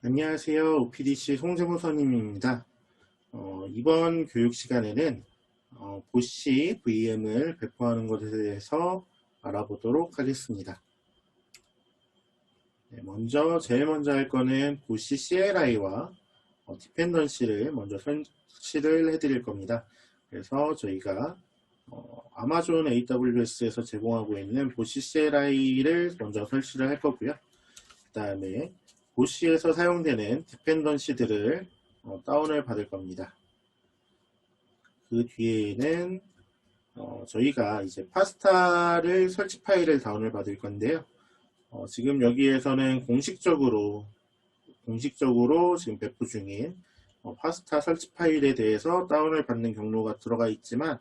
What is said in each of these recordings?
안녕하세요. OPDC 송재모 선임입니다. 이번 교육 시간에는 보시 VM을 배포하는 것에 대해서 알아보도록 하겠습니다. 네, 제일 먼저 할 거는 보시 CLI와 디펜던시를 먼저 설치를 해드릴 겁니다. 그래서 저희가 아마존 AWS에서 제공하고 있는 보시 CLI를 먼저 설치를 할 거고요. 그 다음에 보시에서 사용되는 디펜던시들을 다운을 받을 겁니다. 그 뒤에는 저희가 이제 파스타를 설치 파일을 다운을 받을 건데요. 지금 여기에서는 공식적으로 지금 배포 중인 파스타 설치 파일에 대해서 다운을 받는 경로가 들어가 있지만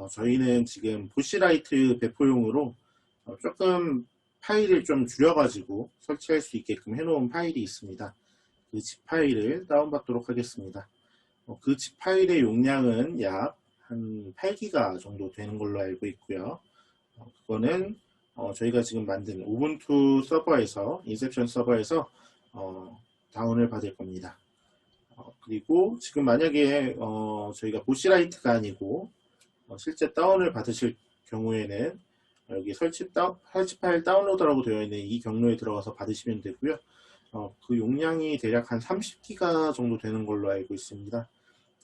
저희는 지금 보시라이트 배포용으로 조금 파일을 좀 줄여가지고 설치할 수 있게끔 해놓은 파일이 있습니다. 그 zip 파일을 다운받도록 하겠습니다. 그 zip 파일의 용량은 약 한 8기가 정도 되는 걸로 알고 있고요. 그거는 저희가 지금 만든 우분투 서버에서 인셉션 서버에서 다운을 받을 겁니다. 그리고 지금 만약에 저희가 보시라이트가 아니고 실제 다운을 받으실 경우에는 여기 설치 파일 다운로더라고 되어 있는 이 경로에 들어가서 받으시면 되고요. 그 용량이 대략 한 30기가 정도 되는 걸로 알고 있습니다.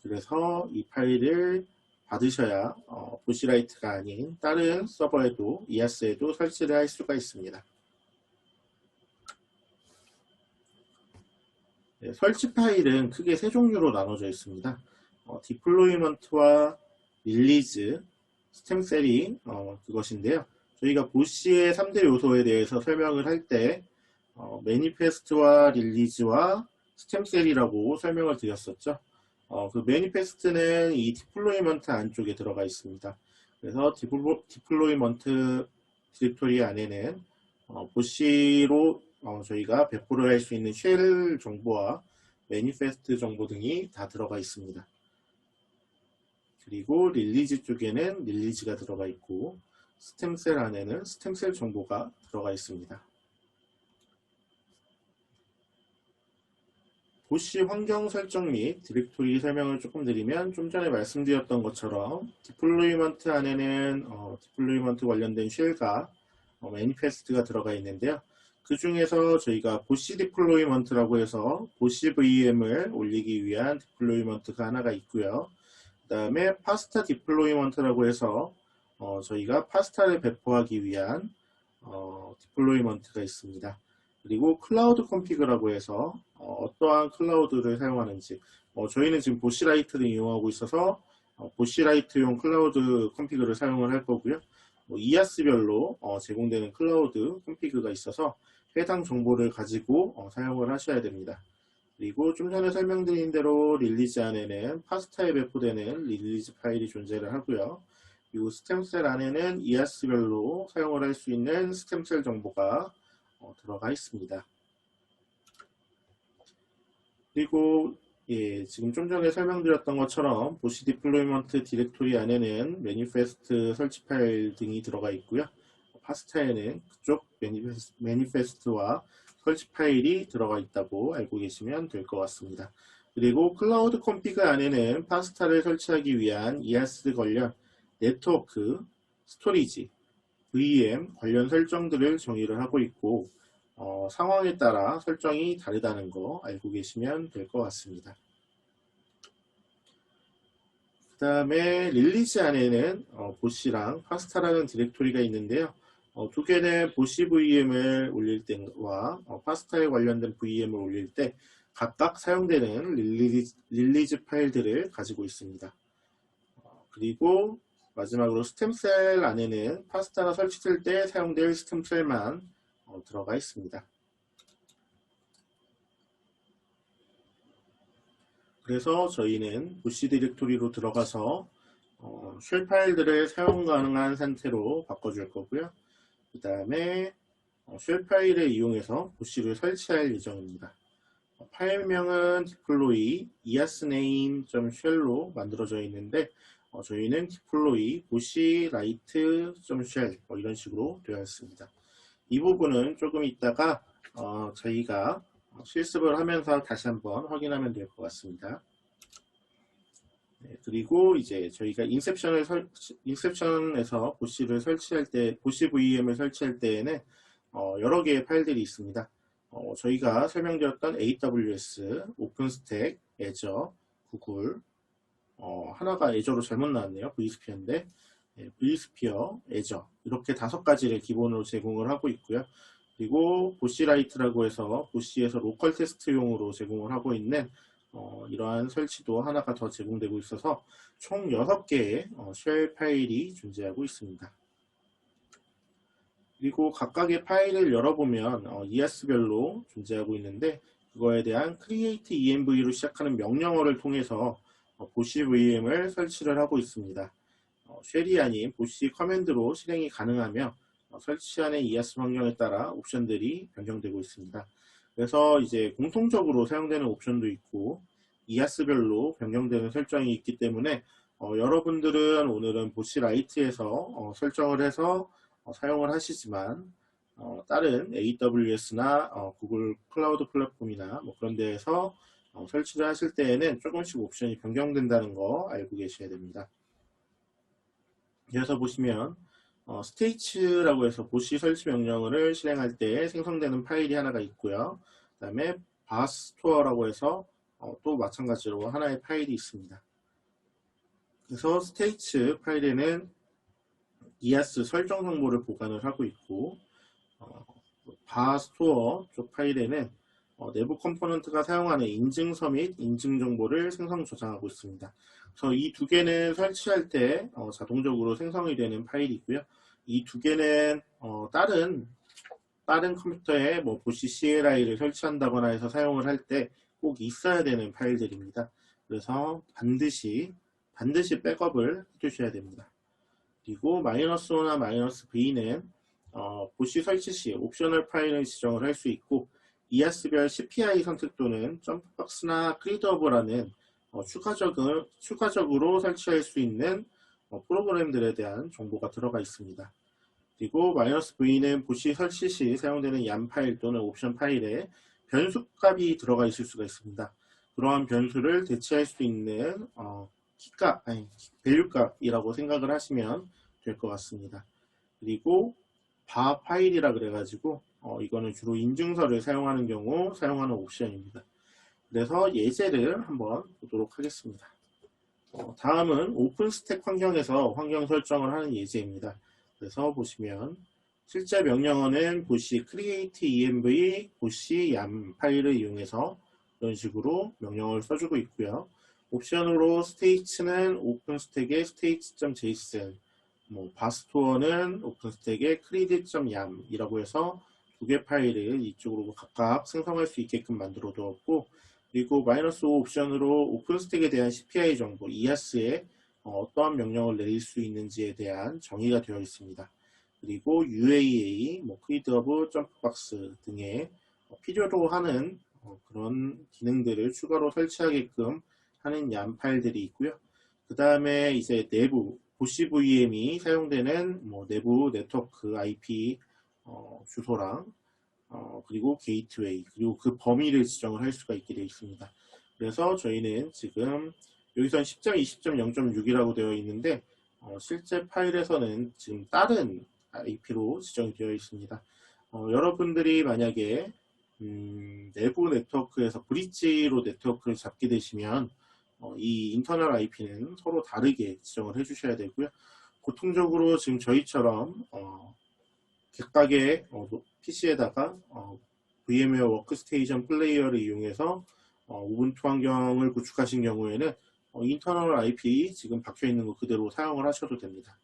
그래서 이 파일을 받으셔야 보시라이트가 아닌 다른 서버에도 EAS에도 설치를 할 수가 있습니다. 네, 설치 파일은 크게 세 종류로 나눠져 있습니다. 디플로이먼트와 릴리즈, 스템셀이 그것인데요. 저희가 보시의 3대 요소에 대해서 설명을 할 때 매니페스트와 릴리즈와 스템셀이라고 설명을 드렸었죠. 그 매니페스트는 이 디플로이먼트 안쪽에 들어가 있습니다. 그래서 디플로이먼트 디렉토리 안에는 보시로 저희가 배포를 할 수 있는 쉘 정보와 매니페스트 정보 등이 다 들어가 있습니다. 그리고 릴리즈 쪽에는 릴리즈가 들어가 있고 스템셀 안에는 스템셀 정보가 들어가 있습니다. 보시 환경 설정 및 디렉토리 설명을 조금 드리면 좀 전에 말씀드렸던 것처럼 디플로이먼트 안에는 디플로이먼트 관련된 쉘과 매니페스트가 들어가 있는데요. 그 중에서 저희가 보시 디플로이먼트라고 해서 보시 VM을 올리기 위한 디플로이먼트가 하나가 있고요. 그 다음에 파스타 디플로이먼트라고 해서 저희가 파스타를 배포하기 위한 디플로이먼트가 있습니다. 그리고 클라우드 컴피그라고 해서 어떠한 클라우드를 사용하는지 저희는 지금 보시라이트를 이용하고 있어서 보시라이트용 클라우드 컴피그를 사용을 할 거고요. EAS별로 제공되는 클라우드 컴피그가 있어서 해당 정보를 가지고 사용을 하셔야 됩니다. 그리고 좀 전에 설명드린 대로 릴리즈 안에는 파스타에 배포되는 릴리즈 파일이 존재를 하고요. 이 스템셀 안에는 EAS별로 사용을 할 수 있는 스템셀 정보가 들어가 있습니다. 그리고 지금 좀 전에 설명드렸던 것처럼 보시 디플로이먼트 디렉토리 안에는 매니페스트 설치 파일 등이 들어가 있고요. 파스타에는 그쪽 매니페스트와 설치 파일이 들어가 있다고 알고 계시면 될 것 같습니다. 그리고 클라우드 컴피그 안에는 파스타를 설치하기 위한 EAS 관련 네트워크, 스토리지, VM 관련 설정들을 정의를 하고 있고 상황에 따라 설정이 다르다는 거 알고 계시면 될 것 같습니다. 그 다음에 릴리즈 안에는 보시랑 파스타라는 디렉토리가 있는데요. 두 개는 보시 VM을 올릴 때와 파스타에 관련된 VM을 올릴 때 각각 사용되는 릴리즈 파일들을 가지고 있습니다. 그리고 마지막으로 스템셀 안에는 파스타가 설치될 때 사용될 스템셀만 들어가 있습니다. 그래서 저희는 보시 디렉토리로 들어가서 쉘 파일들을 사용 가능한 상태로 바꿔줄 거고요. 그 다음에 쉘 파일을 이용해서 보시를 설치할 예정입니다. 파일명은 deploy easname.shell로 만들어져 있는데 저희는 deploy boshi-lite.shell 이런 식으로 되어 있습니다. 이 부분은 조금 있다가 저희가 실습을 하면서 다시 한번 확인하면 될 것 같습니다. 네, 그리고 이제 저희가 인셉션에서 보시를 설치할 때, 보시 VM을 설치할 때에는 여러 개의 파일들이 있습니다. 저희가 설명드렸던 AWS, 오픈스택, 애저, 구글, 하나가 애저로 잘못 나왔네요. vSphere인데, 네, vSphere, 애저 이렇게 5가지를 기본으로 제공을 하고 있고요. 그리고 보시라이트라고 해서 보시에서 로컬 테스트용으로 제공을 하고 있는 이러한 설치도 하나가 더 제공되고 있어서 총 6개의 쉘 파일이 존재하고 있습니다. 그리고 각각의 파일을 열어보면 ES별로 존재하고 있는데 그거에 대한 create env로 시작하는 명령어를 통해서 보시 VM을 설치를 하고 있습니다. 쉘이 아닌 보시 커맨드로 실행이 가능하며 설치하는 ES 환경에 따라 옵션들이 변경되고 있습니다. 그래서 이제 공통적으로 사용되는 옵션도 있고 ES별로 변경되는 설정이 있기 때문에 여러분들은 오늘은 보시라이트에서 설정을 해서 사용을 하시지만 다른 AWS나 구글 클라우드 플랫폼이나 뭐 그런 데에서 설치를 하실 때에는 조금씩 옵션이 변경된다는 거 알고 계셔야 됩니다. 그래서 보시면 스테이츠라고 해서 보시 설치 명령어를 실행할 때 생성되는 파일이 하나가 있고요. 그 다음에 바스토어라고 해서 또 마찬가지로 하나의 파일이 있습니다. 그래서 스테이츠 파일에는 ES 설정 정보를 보관을 하고 있고 바스토어 쪽 파일에는 내부 컴포넌트가 사용하는 인증서 및 인증 정보를 생성 저장하고 있습니다. 그래서 이 2개는 설치할 때 자동적으로 생성이 되는 파일이고요. 이 2개는 다른 컴퓨터에 뭐 보시 CLI를 설치한다거나 해서 사용을 할 때 꼭 있어야 되는 파일들입니다. 그래서 반드시 백업을 해주셔야 됩니다. 그리고 -1나 -v는 보시 설치 시 옵셔널 파일을 지정을 할 수 있고 ES별 CPI 선택 또는 점프박스나 크리드허브라는 추가적으로 설치할 수 있는 프로그램들에 대한 정보가 들어가 있습니다. 그리고 -v는 보시 설치 시 사용되는 YAM 파일 또는 옵션 파일에 변수값이 들어가 있을 수가 있습니다. 그러한 변수를 대체할 수 있는 밸류값이라고 생각을 하시면 될 것 같습니다. 그리고 바 파일이라 그래가지고 이거는 주로 인증서를 사용하는 경우 사용하는 옵션입니다. 그래서 예제를 한번 보도록 하겠습니다. 다음은 오픈스택 환경에서 환경 설정을 하는 예제입니다. 그래서 보시면 실제 명령어는 보시 create env 보시 yam 파일을 이용해서 이런 식으로 명령어를 써주고 있고요. 옵션으로 스테이츠는 오픈스택의 state.json, 바스토어는 오픈스택의 create.yam 이라고 해서 2개 파일을 이쪽으로 각각 생성할 수 있게끔 만들어 두었고, 그리고 -5 옵션으로 오픈스택에 대한 CPI 정보, ES에 어떠한 명령을 내릴 수 있는지에 대한 정의가 되어 있습니다. 그리고 UAA, 크리드허브, 점프박스 등의 필요로 하는 그런 기능들을 추가로 설치하게끔 하는 YAM 파일들이 있고요. 그 다음에 이제 내부 보시 VM이 사용되는 내부 네트워크 IP 주소랑 그리고 게이트웨이 그리고 그 범위를 지정을 할 수가 있게 되어 있습니다. 그래서 저희는 지금 여기서는 10.20.0.6이라고 되어 있는데 실제 파일에서는 지금 다른 IP로 지정이 되어 있습니다. 여러분들이 만약에 내부 네트워크에서 브릿지로 네트워크를 잡게 되시면 이 인터널 IP는 서로 다르게 지정을 해주셔야 되고요. 보통적으로 지금 저희처럼 각각의 PC에다가 VM웨어 워크스테이션 플레이어를 이용해서 우분투 환경을 구축하신 경우에는 인터널 IP 지금 박혀 있는 거 그대로 사용을 하셔도 됩니다.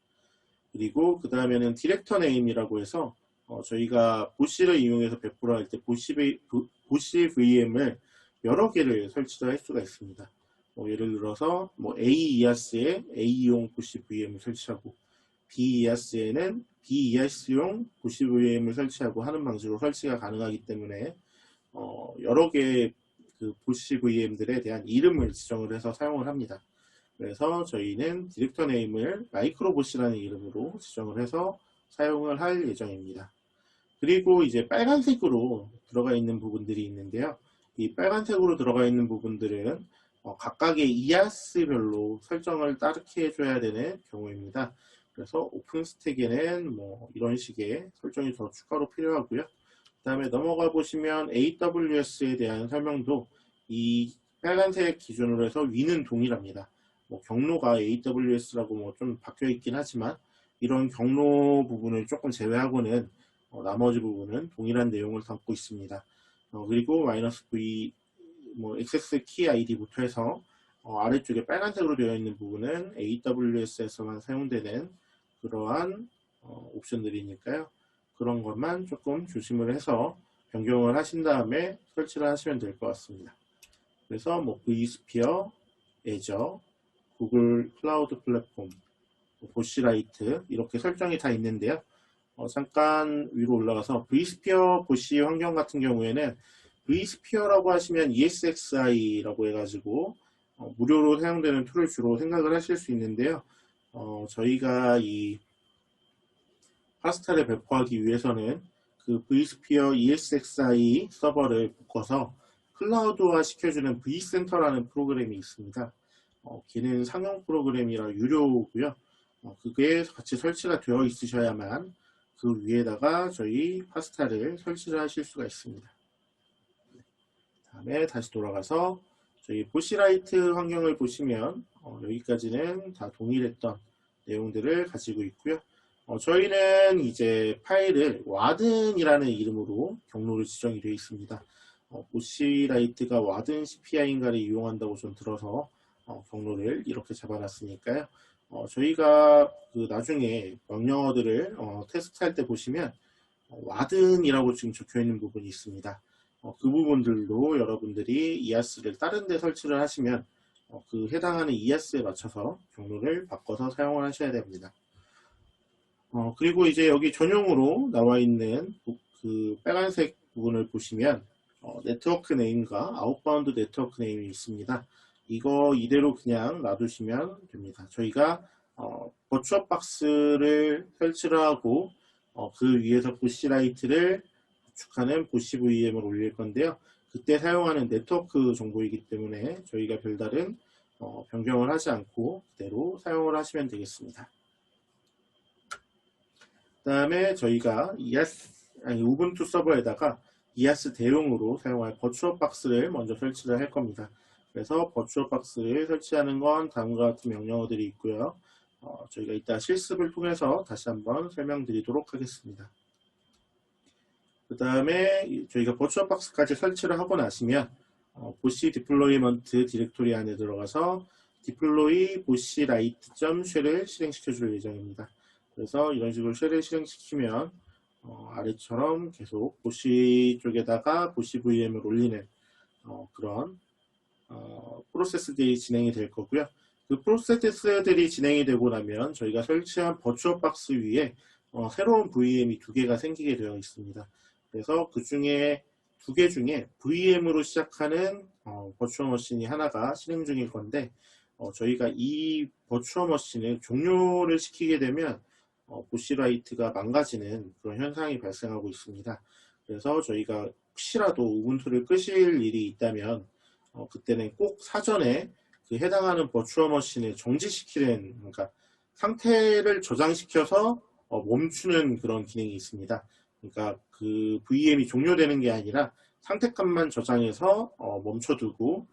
그리고 그 다음에는 디렉터 네임이라고 해서 저희가 보시를 이용해서 배포를 할 때 보시 VM을 여러 개를 설치를 할 수가 있습니다. 예를 들어서 AES에 A용 보시 VM을 설치하고 BES에는 BES용 보시 VM을 설치하고 하는 방식으로 설치가 가능하기 때문에 여러 개의 그 보시 VM들에 대한 이름을 지정을 해서 사용을 합니다. 그래서 저희는 디렉터 네임을 마이크로보시라는 이름으로 지정을 해서 사용을 할 예정입니다. 그리고 이제 빨간색으로 들어가 있는 부분들이 있는데요. 이 빨간색으로 들어가 있는 부분들은 각각의 이아스별로 설정을 따르게 해줘야 되는 경우입니다. 그래서 오픈 스택에는 뭐 이런 식의 설정이 더 추가로 필요하고요. 그 다음에 넘어가 보시면 AWS에 대한 설명도 이 빨간색 기준으로 해서 위는 동일합니다. 뭐 경로가 AWS라고 뭐 좀 바뀌어 있긴 하지만 이런 경로 부분을 조금 제외하고는 나머지 부분은 동일한 내용을 담고 있습니다. 그리고 -v 뭐 액세스 키 아이디부터 해서 아래쪽에 빨간색으로 되어 있는 부분은 AWS에서만 사용되는 그러한 옵션들이니까요. 그런 것만 조금 조심을 해서 변경을 하신 다음에 설치를 하시면 될 것 같습니다. 그래서 뭐 vSphere, Azure, 구글 클라우드 플랫폼, 보시라이트 이렇게 설정이 다 있는데요. 잠깐 위로 올라가서 vSphere 보시 환경 같은 경우에는 vSphere라고 하시면 ESXi라고 해가지고 무료로 사용되는 툴을 주로 생각을 하실 수 있는데요. 저희가 이 파스타를 배포하기 위해서는 그 vSphere ESXi 서버를 묶어서 클라우드화 시켜주는 vCenter라는 프로그램이 있습니다. 기능 상용 프로그램이라 유료고요. 그게 같이 설치가 되어 있으셔야만 그 위에다가 저희 파스타를 설치를 하실 수가 있습니다. 다음에 다시 돌아가서 저희 보시라이트 환경을 보시면 여기까지는 다 동일했던 내용들을 가지고 있고요. 저희는 이제 파일을 와든이라는 이름으로 경로를 지정이 되어 있습니다. 보시라이트가 와든 CPI인가를 이용한다고 좀 들어서 경로를 이렇게 잡아놨으니까요. 저희가 그 나중에 명령어들을 테스트할 때 보시면 와든이라고 지금 적혀 있는 부분이 있습니다. 그 부분들도 여러분들이 이아스를 다른 데 설치를 하시면 그 해당하는 이아스에 맞춰서 경로를 바꿔서 사용을 하셔야 됩니다. 그리고 이제 여기 전용으로 나와 있는 그 빨간색 부분을 보시면 네트워크 네임과 아웃바운드 네트워크 네임이 있습니다. 이거 이대로 그냥 놔두시면 됩니다. 저희가 버추얼박스를 설치를 하고 그 위에서 보시라이트를 구축하는 보시 VM을 올릴 건데요. 그때 사용하는 네트워크 정보이기 때문에 저희가 별다른 변경을 하지 않고 그대로 사용을 하시면 되겠습니다. 그 다음에 저희가 우분투 서버에다가 이아스 대용으로 사용할 버추얼박스를 먼저 설치를 할 겁니다. 그래서 버추얼박스를 설치하는 건 다음과 같은 명령어들이 있고요. 저희가 이따 실습을 통해서 다시 한번 설명드리도록 하겠습니다. 그 다음에 저희가 버추얼박스까지 설치를 하고 나시면 보시 디플로이먼트 디렉토리 안에 들어가서 디플로이 보시 라이트.쉘을 실행시켜 줄 예정입니다. 그래서 이런 식으로 쉘을 실행시키면 아래처럼 계속 보시 쪽에다가 보시 VM을 올리는 그런 프로세스들이 진행이 될 거고요. 그 프로세스들이 진행이 되고 나면 저희가 설치한 버추얼박스 위에 새로운 VM이 2개가 생기게 되어 있습니다. 그래서 그 중에 2개 중에 VM으로 시작하는 버추얼 머신이 하나가 실행 중일 건데 저희가 이 버추얼 머신을 종료를 시키게 되면 보시라이트가 망가지는 그런 현상이 발생하고 있습니다. 그래서 저희가 혹시라도 우분투를 끄실 일이 있다면 그때는 꼭 사전에 그 해당하는 버추얼 머신을 정지시키는, 그러니까 상태를 저장시켜서 멈추는 그런 기능이 있습니다. 그러니까 그 VM이 종료되는 게 아니라 상태값만 저장해서 멈춰두고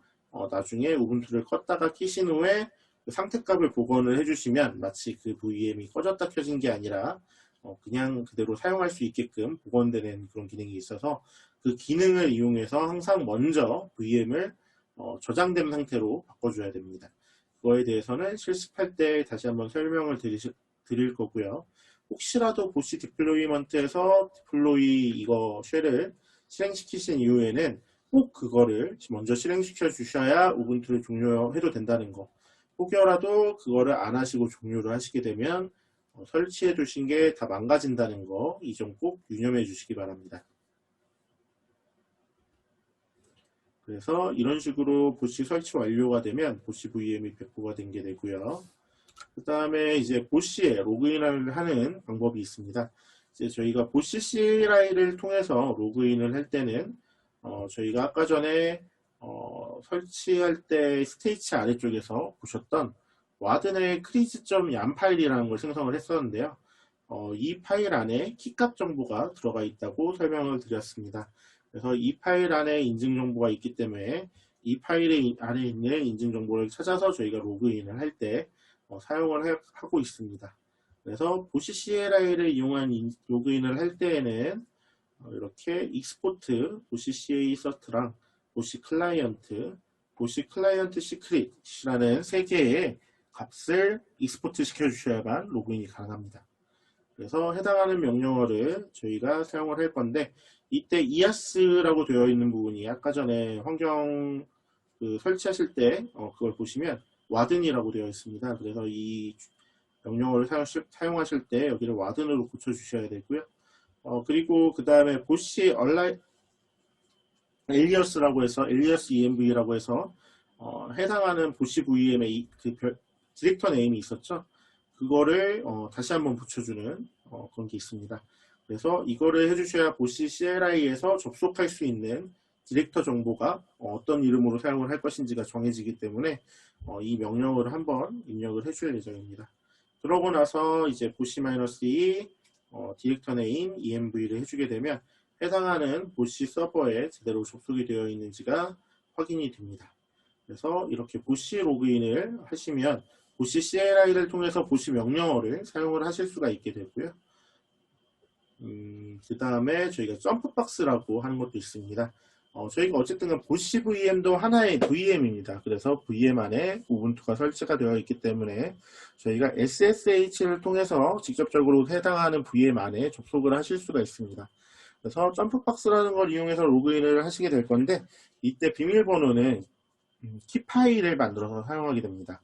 나중에 우분투를 껐다가 켜신 후에 그 상태값을 복원을 해주시면 마치 그 VM이 꺼졌다 켜진 게 아니라 그냥 그대로 사용할 수 있게끔 복원되는 그런 기능이 있어서 그 기능을 이용해서 항상 먼저 VM을 저장된 상태로 바꿔줘야 됩니다. 그거에 대해서는 실습할 때 다시 한번 설명을 드릴 거고요. 혹시라도 보시 디플로이먼트에서 디플로이 이거 쉘을 실행시키신 이후에는 꼭 그거를 먼저 실행시켜 주셔야 우분투를 종료해도 된다는 거. 혹여라도 그거를 안 하시고 종료를 하시게 되면 설치해 두신 게 다 망가진다는 거, 이 점 꼭 유념해 주시기 바랍니다. 그래서 이런 식으로 보시 설치 완료가 되면 보시 VM이 배포가 된 게 되고요. 그 다음에 이제 보시에 로그인을 하는 방법이 있습니다. 이제 저희가 보시 CLI를 통해서 로그인을 할 때는 저희가 아까 전에 설치할 때 스테이치 아래쪽에서 보셨던 와든의 크리즈.yam 파일이라는 걸 생성을 했었는데요. 이 파일 안에 키값 정보가 들어가 있다고 설명을 드렸습니다. 그래서 이 파일 안에 인증 정보가 있기 때문에 이 파일 안에 있는 인증 정보를 찾아서 저희가 로그인을 할 때 사용을 하고 있습니다. 그래서 보시 CLI를 이용한 로그인을 할 때에는 이렇게 익스포트 보시 CA 서트랑 보시 클라이언트, 보시 클라이언트 시크릿이라는 세 개의 값을 익스포트 시켜주셔야만 로그인이 가능합니다. 그래서 해당하는 명령어를 저희가 사용을 할 건데, 이때 EAS라고 되어 있는 부분이 아까 전에 환경 설치하실 때 그걸 보시면 와든이라고 되어 있습니다. 그래서 이 명령어를 사용하실 때 여기를 와든으로 고쳐주셔야 되고요. 그리고 그 다음에 보시 엘리어스라고 해서 엘리어스 ENV라고 해서 해당하는 보시 VM의 디렉터 네임이 있었죠. 그거를 다시 한번 붙여주는 그런 게 있습니다. 그래서 이거를 해주셔야 보시 CLI에서 접속할 수 있는 디렉터 정보가 어떤 이름으로 사용을 할 것인지가 정해지기 때문에 이 명령어를 한번 입력을 해줄 예정입니다. 그러고 나서 이제 보시 -e 디렉터 네임 env를 해주게 되면 해당하는 보시 서버에 제대로 접속이 되어 있는지가 확인이 됩니다. 그래서 이렇게 보시 로그인을 하시면 보시 CLI를 통해서 보시 명령어를 사용을 하실 수가 있게 되고요. 그 다음에 저희가 점프박스라고 하는 것도 있습니다. 저희가 어쨌든 보시 VM도 하나의 VM입니다. 그래서 VM 안에 우분투가 설치가 되어 있기 때문에 저희가 SSH를 통해서 직접적으로 해당하는 VM 안에 접속을 하실 수가 있습니다. 그래서 점프박스라는 걸 이용해서 로그인을 하시게 될 건데, 이때 비밀번호는 키 파일을 만들어서 사용하게 됩니다.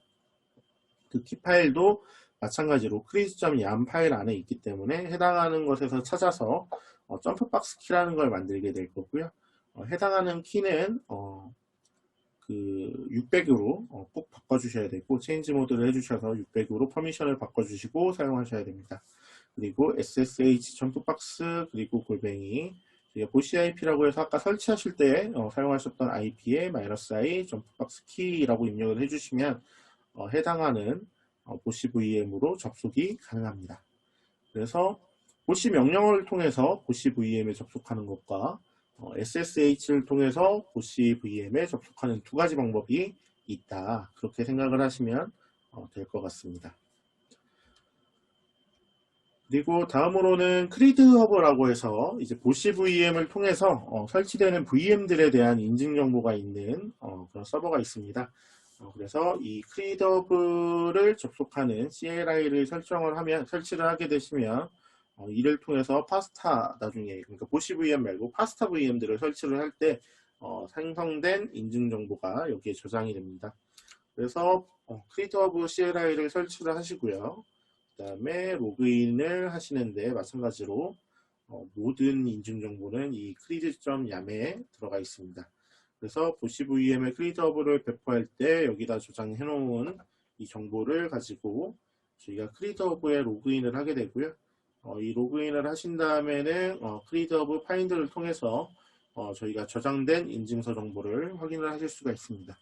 그 키 파일도 마찬가지로 크리즈.yam 파일 안에 있기 때문에 해당하는 것에서 찾아서 점프박스 키라는 걸 만들게 될 거고요. 해당하는 키는 600으로 꼭 바꿔주셔야 되고, 체인지 모드를 해주셔서 600으로 퍼미션을 바꿔주시고 사용하셔야 됩니다. 그리고 SSH 점프박스, 그리고 골뱅이 보시 IP라고 해서 아까 설치하실 때 사용하셨던 IP에 -i 점프박스 키라고 입력을 해주시면 해당하는 보시 VM으로 접속이 가능합니다. 그래서 보시 명령어를 통해서 보시 VM에 접속하는 것과 SSH를 통해서 보시 VM에 접속하는 두 가지 방법이 있다. 그렇게 생각을 하시면 될 것 같습니다. 그리고 다음으로는 크리드허브라고 해서 이제 보시 VM을 통해서 설치되는 VM들에 대한 인증 정보가 있는 그런 서버가 있습니다. 그래서 이 크리드허브를 접속하는 CLI를 설치를 하게 되시면 이를 통해서 파스타 나중에, 그러니까 보시 VM 말고 파스타 VM들을 설치를 할 때 생성된 인증 정보가 여기에 저장이 됩니다. 그래서 크리드허브 CLI를 설치를 하시고요. 그 다음에 로그인을 하시는데 마찬가지로 모든 인증 정보는 이 크리즈.yam에 들어가 있습니다. 그래서 보시 VM의 크리드허브를 배포할 때 여기다 저장해 놓은 이 정보를 가지고 저희가 크리드허브에 로그인을 하게 되고요. 이 로그인을 하신 다음에는 크리드허브 파인드를 통해서 저희가 저장된 인증서 정보를 확인을 하실 수가 있습니다.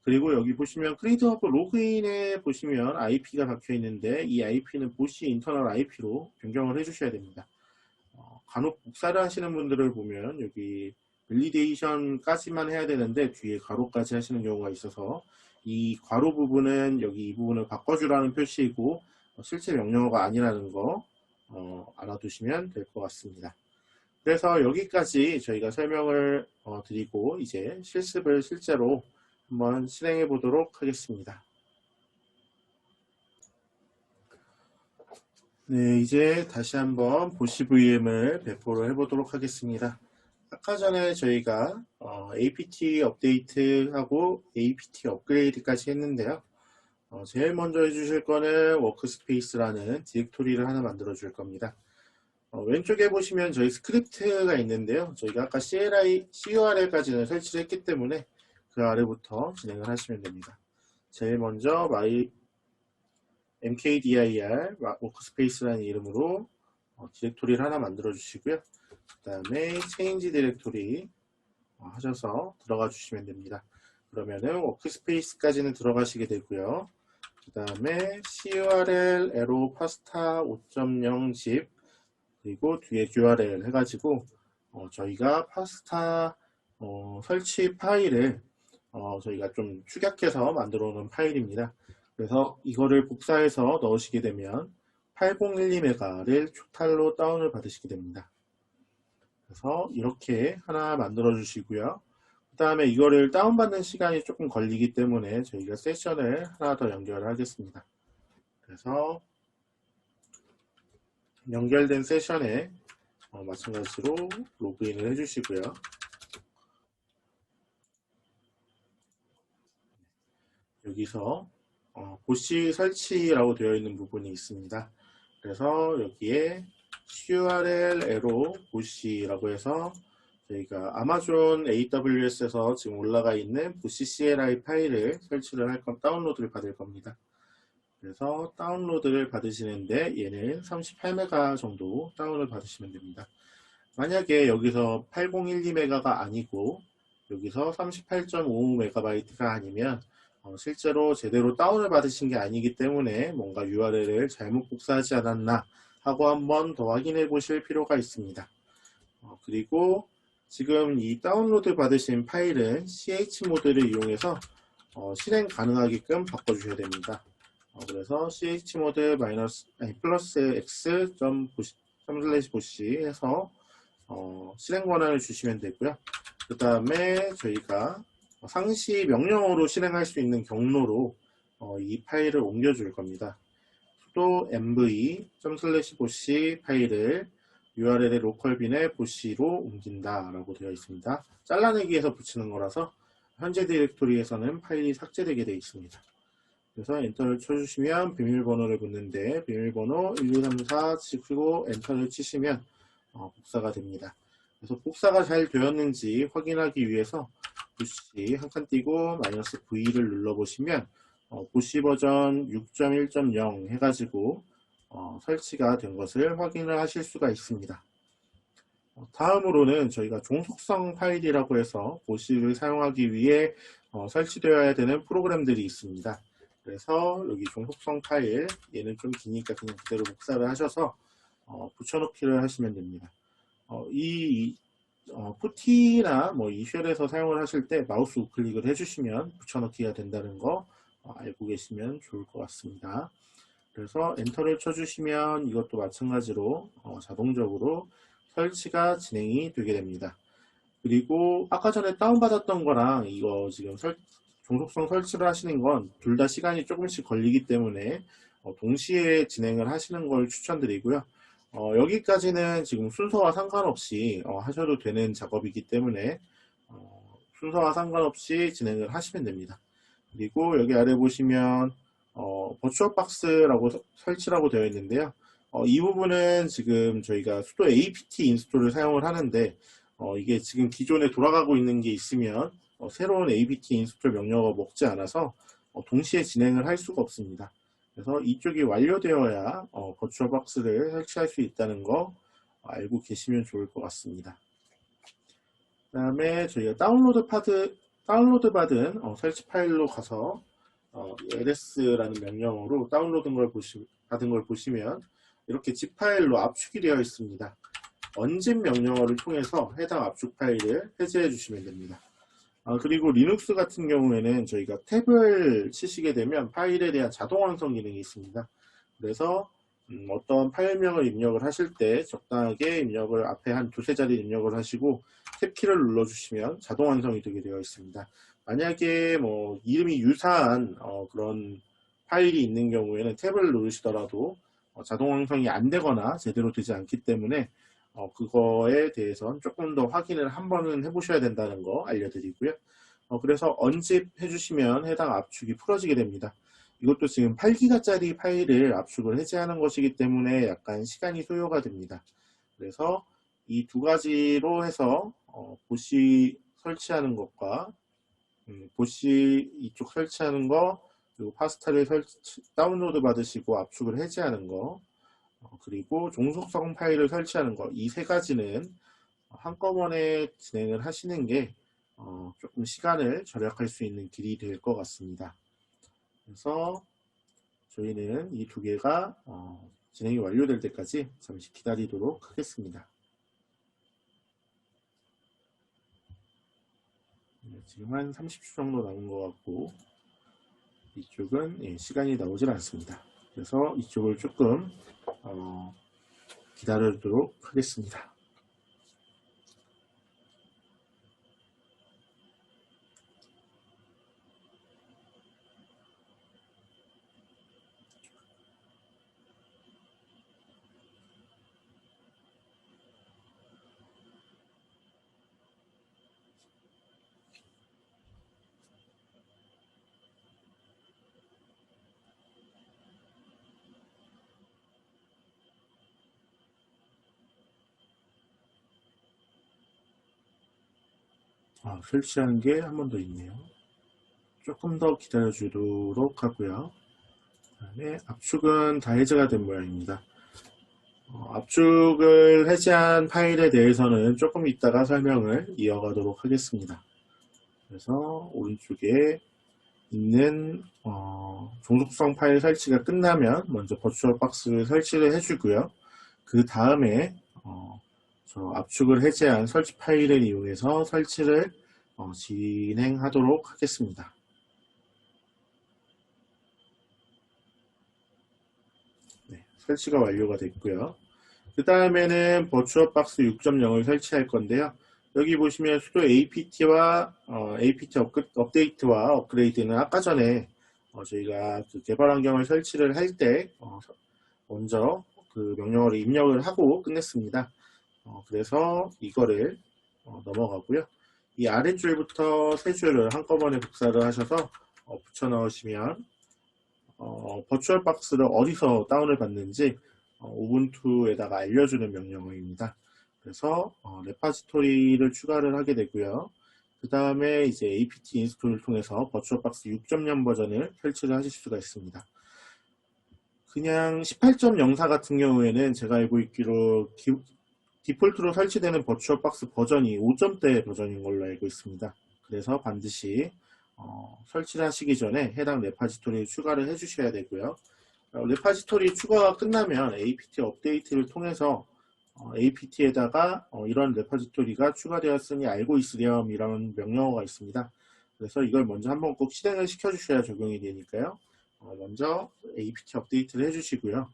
그리고 여기 보시면 크리드허브 로그인에 보시면 IP가 박혀 있는데 이 IP는 보시 인터널 IP로 변경을 해주셔야 됩니다. 간혹 복사를 하시는 분들을 보면 여기 밸리데이션까지만 해야 되는데 뒤에 괄호까지 하시는 경우가 있어서 이 괄호 부분은 여기 이 부분을 바꿔주라는 표시이고 실제 명령어가 아니라는 거 알아두시면 될 것 같습니다. 그래서 여기까지 저희가 설명을 드리고 이제 실습을 실제로 한번 실행해 보도록 하겠습니다. 네, 이제 다시 한번 보시 VM을 배포를 해보도록 하겠습니다. 아까 전에 저희가 apt 업데이트하고 apt 업그레이드까지 했는데요. 제일 먼저 해주실 거는 워크스페이스라는 디렉토리를 하나 만들어 줄 겁니다. 왼쪽에 보시면 저희 스크립트가 있는데요. 저희가 아까 CURL까지는 설치를 했기 때문에 그 아래부터 진행을 하시면 됩니다. 제일 먼저 mkdir 워크스페이스라는 이름으로 디렉토리를 하나 만들어 주시고요. 그 다음에 체인지 디렉토리 하셔서 들어가 주시면 됩니다. 그러면은 워크스페이스까지는 들어가시게 되고요. 그 다음에 curl 에로 파스타 5.0 zip 그리고 뒤에 url 해가지고 저희가 파스타 설치 파일을 저희가 좀 축약해서 만들어 놓은 파일입니다. 그래서 이거를 복사해서 넣으시게 되면 8012메가를 토탈로 다운을 받으시게 됩니다. 그래서 이렇게 하나 만들어 주시고요. 그 다음에 이거를 다운받는 시간이 조금 걸리기 때문에 저희가 세션을 하나 더 연결을 하겠습니다. 그래서 연결된 세션에 마찬가지로 로그인을 해주시고요. 여기서 보시 설치라고 되어 있는 부분이 있습니다. 그래서 여기에 curl 에로 보시라고 해서 저희가 아마존 AWS에서 지금 올라가 있는 보시 CLI 파일을 설치를 할 건 다운로드를 받을 겁니다. 그래서 다운로드를 받으시는데 얘는 38메가 정도 다운을 받으시면 됩니다. 만약에 여기서 8012메가가 아니고 여기서 38.55MB가 아니면 실제로 제대로 다운을 받으신 게 아니기 때문에 뭔가 URL을 잘못 복사하지 않았나 하고 한번 더 확인해 보실 필요가 있습니다. 그리고 지금 이 다운로드 받으신 파일은 ch모드를 이용해서 실행 가능하게끔 바꿔주셔야 됩니다. 그래서 chmod 플러스 x 보시 해서 실행 권한을 주시면 되고요. 그 다음에 저희가 상시 명령어로 실행할 수 있는 경로로 이 파일을 옮겨줄 겁니다. sudo mv 보시 파일을 URL의 로컬빈의 보시로 옮긴다 라고 되어 있습니다. 잘라내기에서 붙이는 거라서 현재 디렉토리에서는 파일이 삭제되게 되어 있습니다. 그래서 엔터를 쳐주시면 비밀번호를 묻는데 비밀번호 1234 치고 엔터를 치시면 복사가 됩니다. 그래서 복사가 잘 되었는지 확인하기 위해서 보시 한 칸 띄고 -V를 눌러보시면 보시 버전 6.1.0 해가지고 설치가 된 것을 확인을 하실 수가 있습니다. 다음으로는 저희가 종속성 파일이라고 해서 보시를 사용하기 위해 설치되어야 되는 프로그램들이 있습니다. 그래서 여기 종속성 파일, 얘는 좀 기니까 그냥 그대로 복사를 하셔서 붙여넣기를 하시면 됩니다. 푸티나 이 쉘에서 사용을 하실 때 마우스 우클릭을 해주시면 붙여넣기가 된다는 거 알고 계시면 좋을 것 같습니다. 그래서 엔터를 쳐주시면 이것도 마찬가지로 자동적으로 설치가 진행이 되게 됩니다. 그리고 아까 전에 다운받았던 거랑 이거 지금 종속성 설치를 하시는 건 둘 다 시간이 조금씩 걸리기 때문에 동시에 진행을 하시는 걸 추천드리고요. 여기까지는 지금 순서와 상관없이 하셔도 되는 작업이기 때문에 순서와 상관없이 진행을 하시면 됩니다. 그리고 여기 아래 보시면 버추얼박스라고 설치라고 되어 있는데요. 이 부분은 지금 저희가 sudo apt 인스톨을 사용을 하는데 이게 지금 기존에 돌아가고 있는 게 있으면 새로운 apt 인스톨 명령어가 먹지 않아서 동시에 진행을 할 수가 없습니다. 그래서 이쪽이 완료되어야 버추얼박스를 설치할 수 있다는 거 알고 계시면 좋을 것 같습니다. 그 다음에 저희가 다운로드 받은 설치 파일로 가서 ls라는 명령어로 받은 걸 보시면 이렇게 zip 파일로 압축이 되어 있습니다. unzip 명령어를 통해서 해당 압축 파일을 해제해 주시면 됩니다. 그리고 리눅스 같은 경우에는 저희가 탭을 치시게 되면 파일에 대한 자동 완성 기능이 있습니다. 그래서 어떤 파일명을 입력을 하실 때 적당하게 입력을 앞에 한 두세 자리 입력을 하시고 탭키를 눌러주시면 자동 완성이 되게 되어 있습니다. 만약에 이름이 유사한 그런 파일이 있는 경우에는 탭을 누르시더라도 자동 완성이 안 되거나 제대로 되지 않기 때문에 그거에 대해서는 조금 더 확인을 한 번은 해보셔야 된다는 거 알려드리고요. 그래서 unzip 해주시면 해당 압축이 풀어지게 됩니다. 이것도 지금 8기가짜리 파일을 압축을 해제하는 것이기 때문에 약간 시간이 소요가 됩니다. 그래서 이 두 가지로 해서 보시 설치하는 것과 보시 이쪽 설치하는 거 그리고 파스타를 다운로드 받으시고 압축을 해제하는 거 그리고 종속성 파일을 설치하는 것, 이 세 가지는 한꺼번에 진행을 하시는 게 조금 시간을 절약할 수 있는 길이 될 것 같습니다. 그래서 저희는 이 두 개가 진행이 완료될 때까지 잠시 기다리도록 하겠습니다. 지금 한 30초 정도 남은 것 같고 이쪽은 시간이 나오질 않습니다. 그래서 이쪽을 조금 기다리도록 하겠습니다. 설치하는 게 한 번 더 있네요. 조금 더 기다려 주도록 하고요. 그다음에 압축은 다 해제가 된 모양입니다. 압축을 해제한 파일에 대해서는 조금 이따가 설명을 이어가도록 하겠습니다. 그래서 오른쪽에 있는 종속성 파일 설치가 끝나면 먼저 버추얼박스를 설치를 해주고요. 그 다음에 저 압축을 해제한 설치 파일을 이용해서 설치를 진행하도록 하겠습니다. 네, 설치가 완료가 됐고요. 그 다음에는 버추얼박스 6.0을 설치할 건데요. 여기 보시면 수도 APT와 APT 업데이트와 업그레이드는 아까 전에 저희가 그 개발 환경을 설치를 할 때 먼저 그 명령어를 입력을 하고 끝냈습니다. 그래서 이거를 넘어가고요. 이 아랫줄부터 세 줄을 한꺼번에 복사를 하셔서 붙여 넣으시면 버추얼박스를 어디서 다운을 받는지 우분투에다가 알려주는 명령어입니다. 그래서 레파지토리를 추가를 하게 되고요. 그 다음에 이제 apt 인스톨을 통해서 버추얼박스 6.0 버전을 설치를 하실 수가 있습니다. 그냥 18.04 같은 경우에는 제가 알고 있기로 디폴트로 설치되는 버추얼박스 버전이 5점대 버전인 걸로 알고 있습니다. 그래서 반드시 설치를 하시기 전에 해당 레파지토리를 추가를 해주셔야 되고요. 레파지토리 추가가 끝나면 apt 업데이트를 통해서 apt에다가 이런 레파지토리가 추가되었으니 알고 있으렴 이런 명령어가 있습니다. 그래서 이걸 먼저 한번 꼭 실행을 시켜주셔야 적용이 되니까요. 먼저 apt 업데이트를 해주시고요.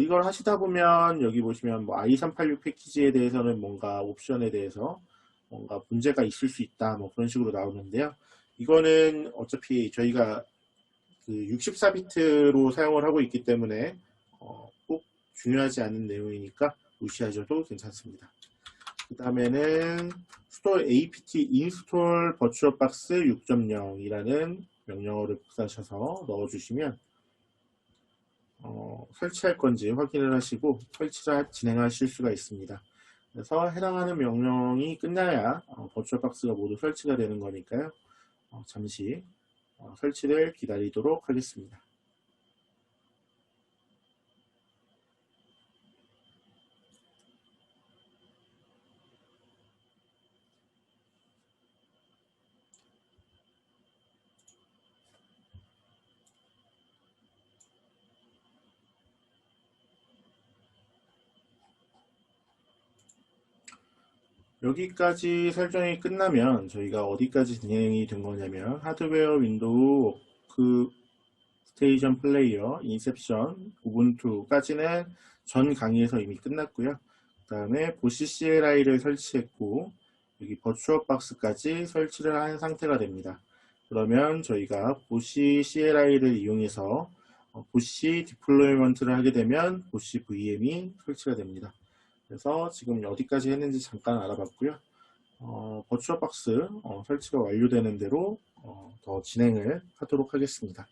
이걸 하시다 보면 여기 보시면 뭐 i386 패키지에 대해서는 뭔가 옵션에 대해서 뭔가 문제가 있을 수 있다 뭐 그런 식으로 나오는데요. 이거는 어차피 저희가 그 64비트로 사용을 하고 있기 때문에 꼭 중요하지 않은 내용이니까 무시하셔도 괜찮습니다. 그 다음에는 수도 apt install virtualbox 6.0이라는 명령어를 복사하셔서 넣어주시면 설치할 건지 확인을 하시고 설치를 진행하실 수가 있습니다. 그래서 해당하는 명령이 끝나야 버추얼박스가 모두 설치가 되는 거니까요. 잠시 설치를 기다리도록 하겠습니다. 여기까지 설정이 끝나면 저희가 어디까지 진행이 된 거냐면 하드웨어, 윈도우, 워크 스테이션 플레이어, 인셉션, 우분투까지는 전 강의에서 이미 끝났고요. 그 다음에 보시 CLI를 설치했고 여기 버추얼박스까지 설치를 한 상태가 됩니다. 그러면 저희가 보시 CLI를 이용해서 보시 디플로이먼트를 하게 되면 보시 VM이 설치가 됩니다. 그래서 지금 어디까지 했는지 잠깐 알아봤고요. 버추얼박스 설치가 완료되는 대로 더 진행을 하도록 하겠습니다.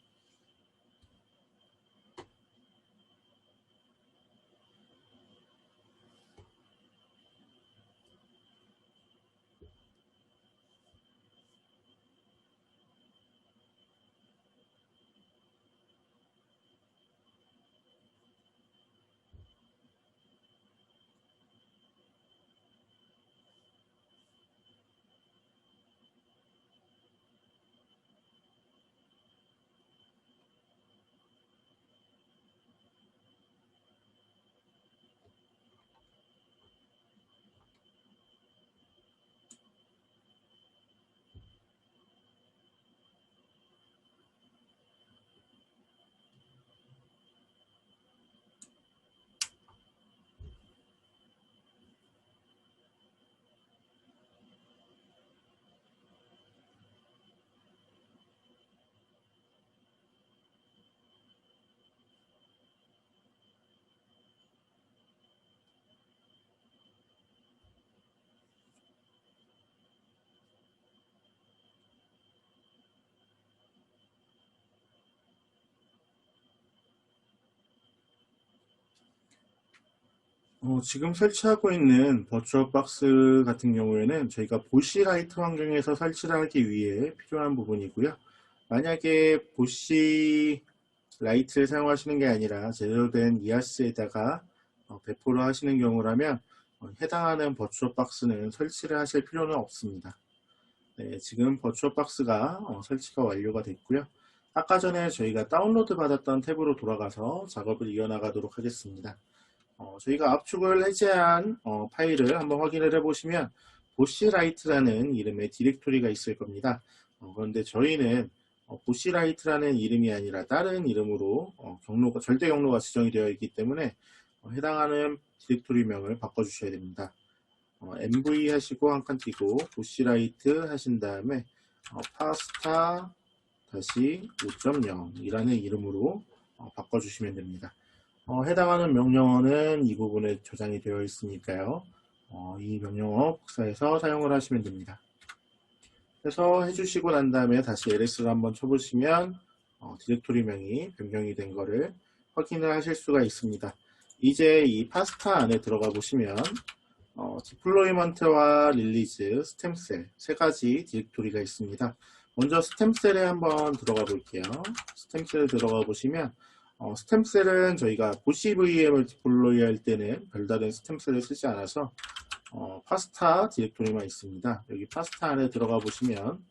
지금 설치하고 있는 버추얼박스 같은 경우에는 저희가 보시 라이트 환경에서 설치를 하기 위해 필요한 부분이고요. 만약에 보시 라이트를 사용하시는 게 아니라 제대로 된 이아스에다가 배포를 하시는 경우라면 해당하는 버추얼박스는 설치를 하실 필요는 없습니다. 네, 지금 버추얼박스가 설치가 완료가 됐고요. 아까 전에 저희가 다운로드 받았던 탭으로 돌아가서 작업을 이어나가도록 하겠습니다. 저희가 압축을 해제한 파일을 한번 확인을 해보시면 보시라이트라는 이름의 디렉토리가 있을 겁니다. 그런데 저희는 보시라이트라는 이름이 아니라 다른 이름으로 절대 경로가 지정이 되어 있기 때문에 해당하는 디렉토리명을 바꿔주셔야 됩니다. mv 하시고 한 칸 띄고 보시라이트 하신 다음에 파스타 다시 5.0 이라는 이름으로 바꿔주시면 됩니다. 해당하는 명령어는 이 부분에 저장이 되어 있으니까요. 이 명령어 복사해서 사용을 하시면 됩니다. 그래서 해주시고 난 다음에 다시 ls를 한번 쳐보시면 디렉토리명이 변경이 된 거를 확인을 하실 수가 있습니다. 이제 이 파스타 안에 들어가 보시면 디플로이먼트와 릴리즈, 스템셀 세 가지 디렉토리가 있습니다. 먼저 스템셀에 한번 들어가 볼게요. 스템셀에 들어가 보시면 스템셀은 저희가 보시 VM을 디플로이 할 때는 별다른 스템셀을 쓰지 않아서 파스타 디렉토리만 있습니다. 여기 파스타 안에 들어가 보시면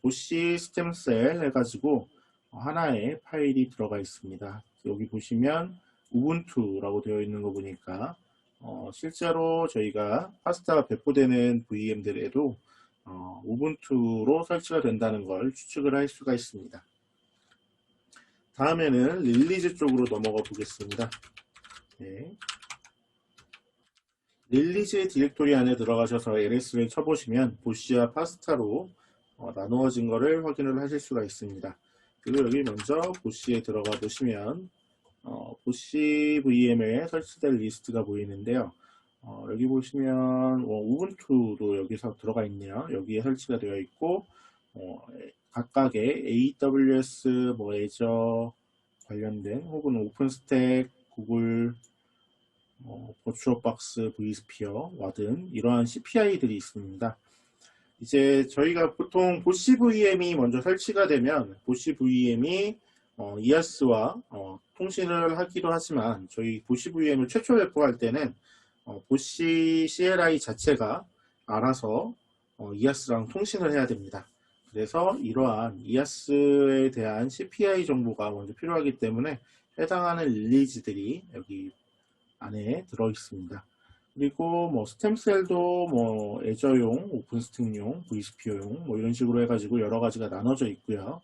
보시 스템셀 해가지고 하나의 파일이 들어가 있습니다. 여기 보시면 우분투라고 되어 있는 거 보니까 실제로 저희가 파스타가 배포되는 VM들에도 우분투로 설치가 된다는 걸 추측을 할 수가 있습니다. 다음에는 릴리즈 쪽으로 넘어가 보겠습니다. 네. 릴리즈 디렉토리 안에 들어가셔서 ls를 쳐보시면 보시와 파스타로 나누어진 것을 확인을 하실 수가 있습니다. 그리고 여기 먼저 보시에 들어가 보시면 보시 VM에 설치될 리스트가 보이는데요. 여기 보시면 우분투도 여기서 들어가 있네요. 여기에 설치가 되어 있고 각각의 AWS, 애저 관련된 혹은 오픈스택, 구글, 버추얼박스, vSphere, 와든 이러한 CPI들이 있습니다. 이제 저희가 보통 보시 VM이 먼저 설치가 되면 보시 VM이 이아스와 통신을 하기도 하지만 저희 보시 VM을 최초 배포할 때는 보시 CLI 자체가 알아서 이아스랑 통신을 해야 됩니다. 그래서 이러한 이아스에 대한 CPI 정보가 먼저 필요하기 때문에 해당하는 릴리즈들이 여기 안에 들어 있습니다. 그리고 스템셀도 애저용, 오픈스택용, vSphere용 이런 식으로 해가지고 여러 가지가 나눠져 있고요.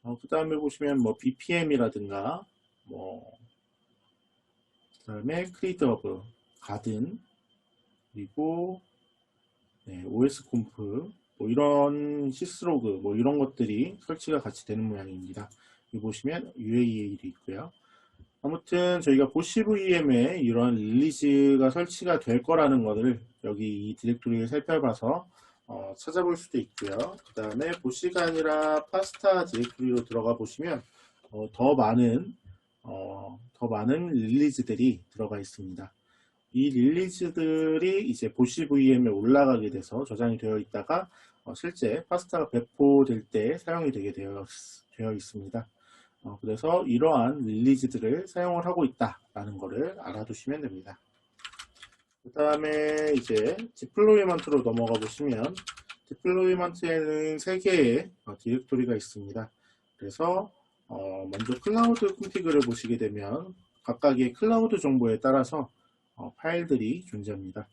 그 다음에 보시면 BPM이라든가 그 다음에 크리드허브, 가든, 그리고 OSconf 이런 시스로그 이런 것들이 설치가 같이 되는 모양입니다. 여기 보시면 UAL이 있고요. 아무튼 저희가 보시 VM에 이런 릴리즈가 설치가 될 거라는 것을 여기 이 디렉토리를 살펴봐서 찾아볼 수도 있고요. 그 다음에 보시가 아니라 파스타 디렉토리로 들어가 보시면 더 많은 릴리즈들이 들어가 있습니다. 이 릴리즈들이 이제 보시 VM에 올라가게 돼서 저장이 되어 있다가 실제 파스타가 배포될 때 사용이 되게 되어 있습니다. 그래서 이러한 릴리즈들을 사용을 하고 있다라는 것을 알아두시면 됩니다. 그 다음에 이제 디플로이먼트로 넘어가 보시면 디플로이먼트에는 3개의 디렉토리가 있습니다. 그래서 먼저 클라우드 콘피그를 보시게 되면 각각의 클라우드 정보에 따라서 파일들이 존재합니다.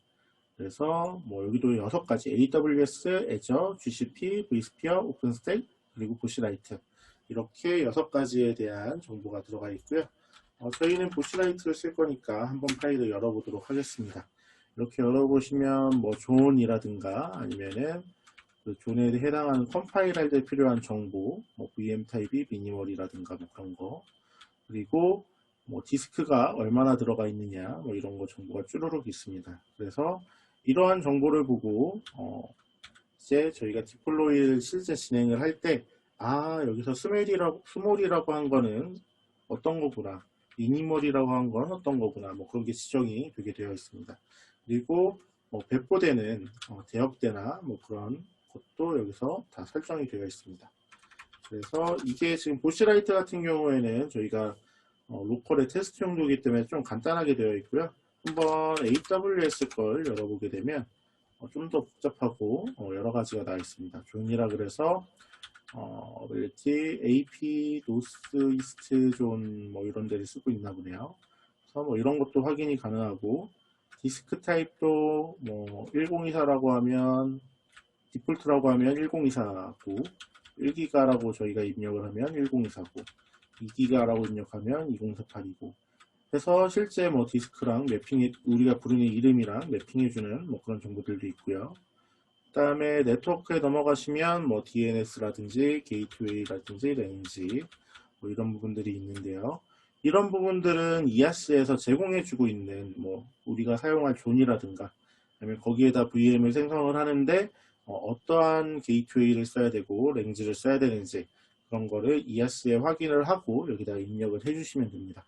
그래서 여기도 6가지 AWS, Azure, GCP, vSphere, 오픈스택, 그리고 보시라이트 이렇게 6가지에 대한 정보가 들어가 있고요. 저희는 보시라이트를 쓸 거니까 한번 파일을 열어보도록 하겠습니다. 이렇게 열어보시면 존이라든가 아니면은 그 존에 해당하는 컴파일할 때 필요한 정보, VM 타입이 미니멀이라든가 그런 거, 그리고 디스크가 얼마나 들어가 있느냐 이런 거 정보가 쭈루룩 있습니다. 그래서 이러한 정보를 보고 이제 저희가 디플로이를 실제 진행을 할 때 여기서 스몰이라고 한 거는 어떤 거구나 미니멀이라고 한 건 어떤 거구나, 뭐 그런 게 지정이 되게 되어 있습니다. 그리고 뭐 배포되는 대역대나 뭐 그런 것도 여기서 다 설정이 되어 있습니다. 그래서 이게 지금 보시라이트 같은 경우에는 저희가 로컬의 테스트 용도이기 때문에 좀 간단하게 되어 있고요. 한번 AWS 걸 열어보게 되면 좀 더 복잡하고 여러 가지가 나와 있습니다. 존이라 그래서 ability, AP, 노스, 이스트 존 뭐 이런 데를 쓰고 있나 보네요. 그래서 뭐 이런 것도 확인이 가능하고 디스크 타입도 뭐 1024라고 하면 디폴트라고 하면 1024고 1기가라고 저희가 입력을 하면 1024고 2기가라고 입력하면 2048이고 해서 실제 뭐 디스크랑 매핑해 우리가 부르는 이름이랑 매핑해주는 뭐 그런 정보들도 있고요. 그 다음에 네트워크에 넘어가시면 뭐 DNS라든지 게이트웨이라든지 렌지 뭐 이런 부분들이 있는데요. 이런 부분들은 이아스에서 제공해주고 있는 뭐 우리가 사용할 존이라든가 아니면 거기에다 VM을 생성을 하는데 어떠한 게이트웨이를 써야 되고 렌즈를 써야 되는지 그런 거를 이아스에 확인을 하고 여기다 입력을 해주시면 됩니다.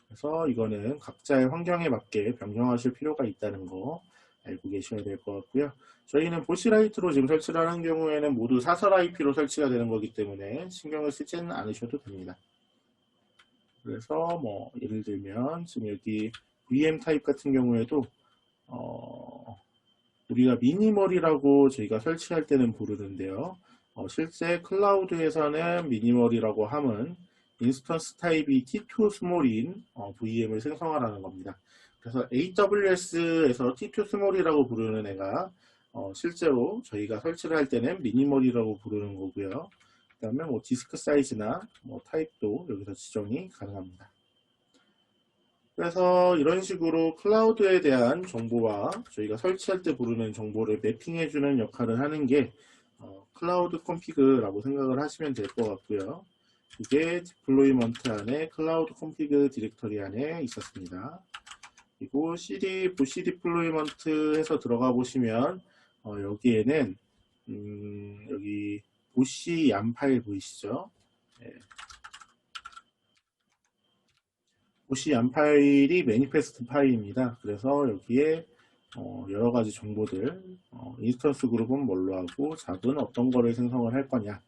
그래서 이거는 각자의 환경에 맞게 변경하실 필요가 있다는 거 알고 계셔야 될 것 같고요. 저희는 보시라이트로 지금 설치를 하는 경우에는 모두 사설 IP로 설치가 되는 거기 때문에 신경을 쓰지는 않으셔도 됩니다. 그래서 뭐 예를 들면 지금 여기 VM 타입 같은 경우에도 우리가 미니멀이라고 저희가 설치할 때는 부르는데요. 실제 클라우드에서는 미니멀이라고 함은 인스턴스 타입이 T2 스몰인 VM을 생성하라는 겁니다. 그래서 AWS에서 T2 스몰이라고 부르는 애가 실제로 저희가 설치를 할 때는 미니멀이라고 부르는 거고요. 그 다음에 뭐 디스크 사이즈나 뭐 타입도 여기서 지정이 가능합니다. 그래서 이런 식으로 클라우드에 대한 정보와 저희가 설치할 때 부르는 정보를 매핑해주는 역할을 하는 게 클라우드 컴피그라고 생각을 하시면 될 것 같고요. 이게 디플로이먼트 안에 클라우드 컴피그 디렉터리 안에 있었습니다. 그리고 CD, 보시 디플로이먼트 해서 들어가 보시면 여기에는 여기 보시 얌 파일 보이시죠? 네. 보시 얌 파일이 매니페스트 파일입니다. 그래서 여기에 여러 가지 정보들, 인스턴스 그룹은 뭘로 하고 잡은 어떤 거를 생성을 할 거냐,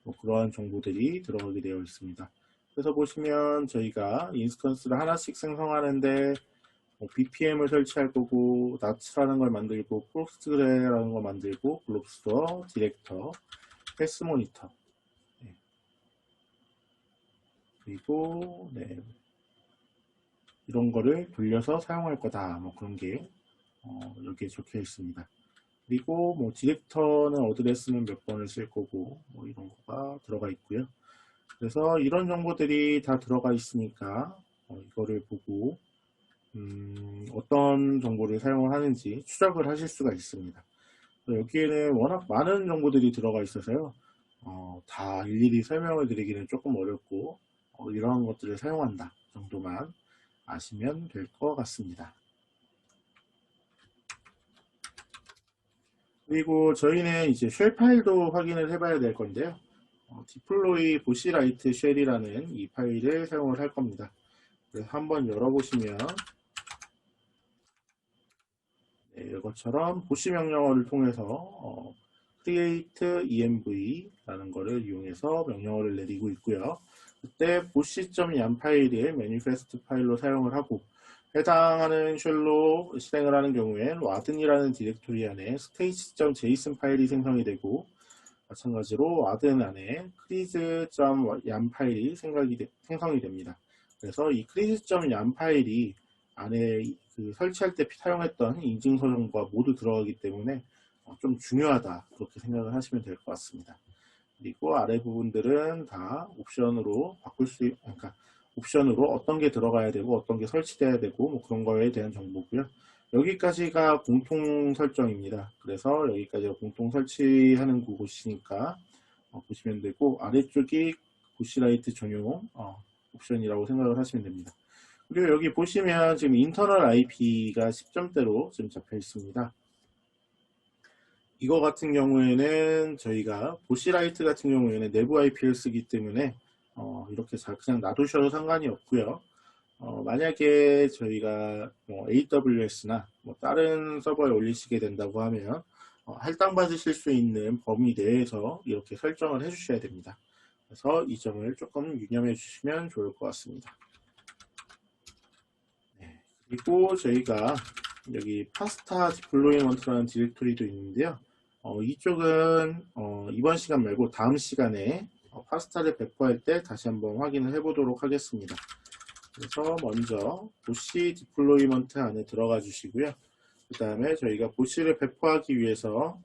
뭐 그러한 정보들이 들어가게 되어 있습니다. 그래서 보시면 저희가 인스턴스를 하나씩 생성하는데 BPM을 설치할 거고, 나츠라는 걸 만들고, 프로스트그레라는 걸 만들고, 글롭스토어, 디렉터, 패스 모니터, 네. 그리고 네. 이런 거를 돌려서 사용할 거다. 뭐 그런 게 여기에 적혀 있습니다. 그리고 뭐 디렉터는 어드레스는 몇 번을 쓸 거고 뭐 이런 거가 들어가 있고요. 그래서 이런 정보들이 다 들어가 있으니까 이거를 보고 어떤 정보를 사용을 하는지 추적을 하실 수가 있습니다. 여기에는 워낙 많은 정보들이 들어가 있어서요. 다 일일이 설명을 드리기는 조금 어렵고 이러한 것들을 사용한다 정도만 아시면 될 것 같습니다. 그리고 저희는 이제 쉘 파일도 확인을 해봐야 될 건데요. 디플로이 보시라이트 쉘이라는 이 파일을 사용을 할 겁니다. 그래서 한번 열어보시면 네, 이것처럼 보시 명령어를 통해서 create env라는 것을 이용해서 명령어를 내리고 있고요. 그때 보시.얌 파일을 매니페스트 파일로 사용을 하고 해당하는 쉘로 실행을 하는 경우엔 와든이라는 디렉토리 안에 stage.json 파일이 생성이 되고 마찬가지로 와든 안에 crease.얌 파일이 생성이 됩니다. 그래서 이 crease.얌 파일이 안에 그 설치할 때 사용했던 인증서 정보가 모두 들어가기 때문에 좀 중요하다 그렇게 생각을 하시면 될 것 같습니다. 그리고 아래 부분들은 다 옵션으로 바꿀 수, 그러니까 옵션으로 어떤 게 들어가야 되고 어떤 게 설치돼야 되고 뭐 그런 거에 대한 정보고요. 여기까지가 공통 설정입니다. 그래서 여기까지가 공통 설치하는 곳이니까 보시면 되고 아래쪽이 보시라이트 전용 옵션이라고 생각을 하시면 됩니다. 그리고 여기 보시면 지금 인터널 IP가 10점대로 지금 잡혀 있습니다. 이거 같은 경우에는 저희가 보시라이트 같은 경우에는 내부 IP를 쓰기 때문에 이렇게 그냥 놔두셔도 상관이 없고요. 만약에 저희가 뭐 AWS나 뭐 다른 서버에 올리시게 된다고 하면 할당받으실 수 있는 범위 내에서 이렇게 설정을 해주셔야 됩니다. 그래서 이 점을 조금 유념해 주시면 좋을 것 같습니다. 네, 그리고 저희가 여기 파스타 디플로이먼트라는 디렉토리도 있는데요. 이쪽은 이번 시간 말고 다음 시간에 파스타를 배포할 때 다시 한번 확인을 해보도록 하겠습니다. 그래서 먼저 보시 디플로이먼트 안에 들어가 주시고요. 그 다음에 저희가 보시를 배포하기 위해서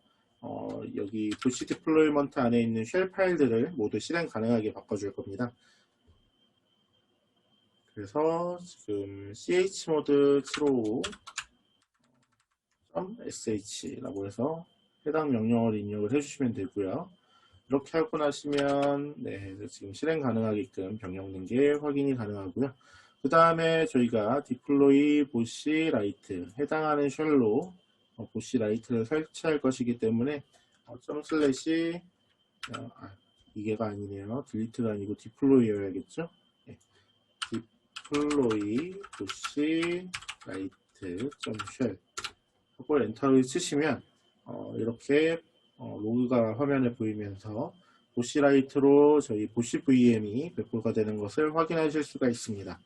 여기 보시 디플로이먼트 안에 있는 쉘 파일들을 모두 실행 가능하게 바꿔줄 겁니다. 그래서 지금 chmod 755.sh라고 해서 해당 명령어를 입력을 해주시면 되고요. 이렇게 하고 나시면 네, 지금 실행 가능하게끔 변경된 게 확인이 가능하고요. 그 다음에 저희가 deploy 보시 라이트 해당하는 쉘로 보시 라이트를 설치할 것이기 때문에 점 슬래시 이게가 아니네요. 딜리트가 아니고 deploy여야겠죠. 네, deploy 보시 라이트 점 쉘 하고 엔터를 치시면 이렇게 로그가 화면에 보이면서 보시라이트로 저희 보시 VM이 배포가 되는 것을 확인하실 수가 있습니다.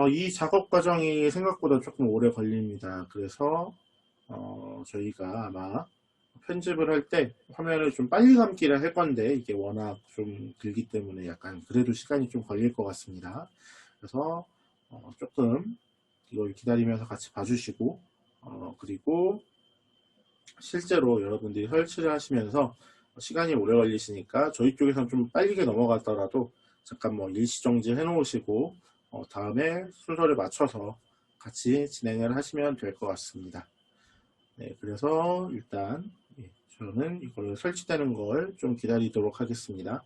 이 작업 과정이 생각보다 조금 오래 걸립니다. 그래서 저희가 아마 편집을 할 때 화면을 좀 빨리 감기를 할 건데 이게 워낙 좀 길기 때문에 약간 그래도 시간이 좀 걸릴 것 같습니다. 그래서 조금 이걸 기다리면서 같이 봐주시고 그리고 실제로 여러분들이 설치를 하시면서 시간이 오래 걸리시니까 저희 쪽에서는 좀 빨리게 넘어갔더라도 잠깐 뭐 일시정지 해 놓으시고 다음에 순서를 맞춰서 같이 진행을 하시면 될 것 같습니다. 네, 그래서 일단 저는 이걸 설치되는 걸 좀 기다리도록 하겠습니다.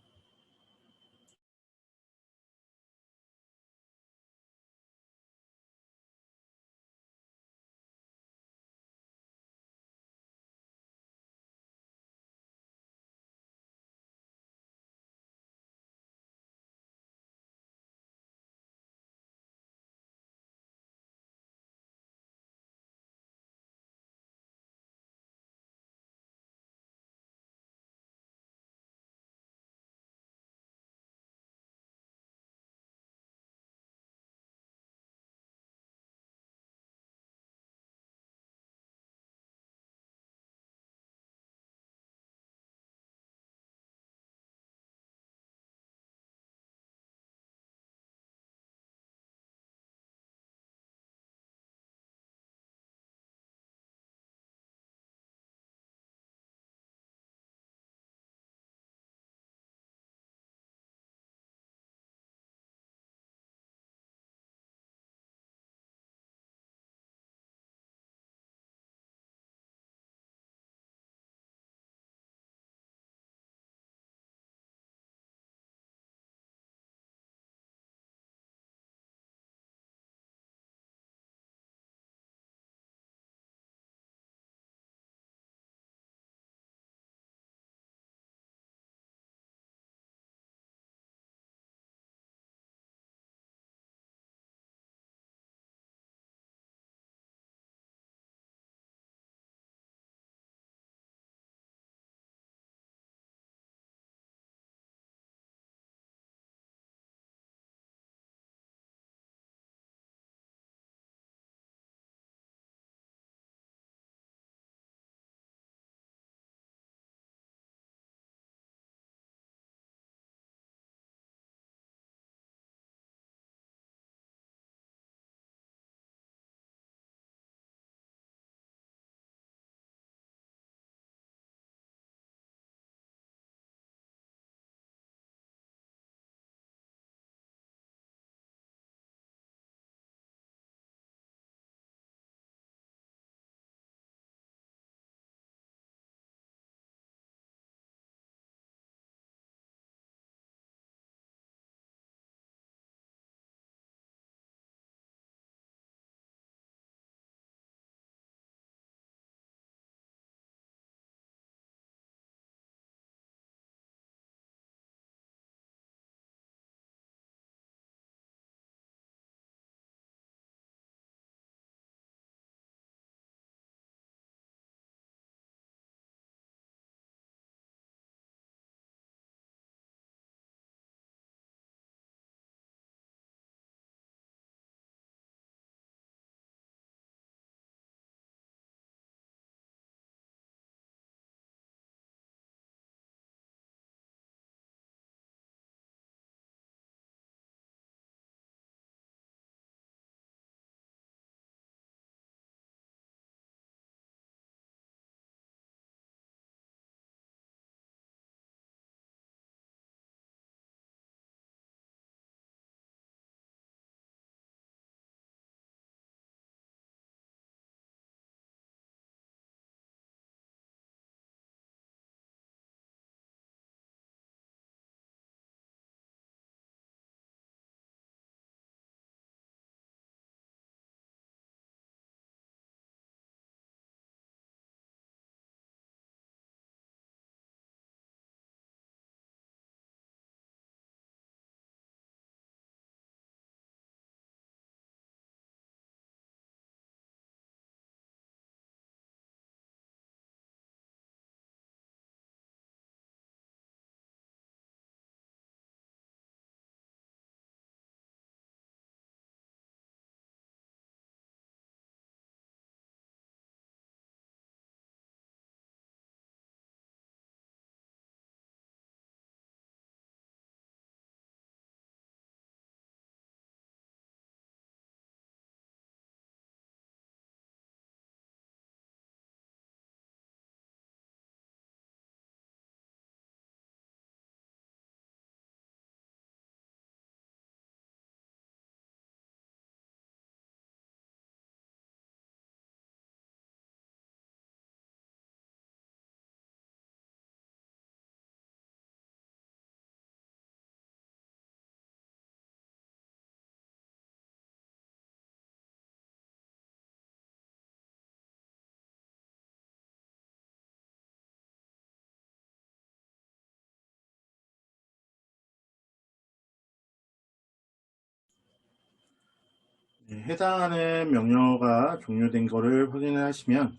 해당하는 명령어가 종료된 것을 확인을 하시면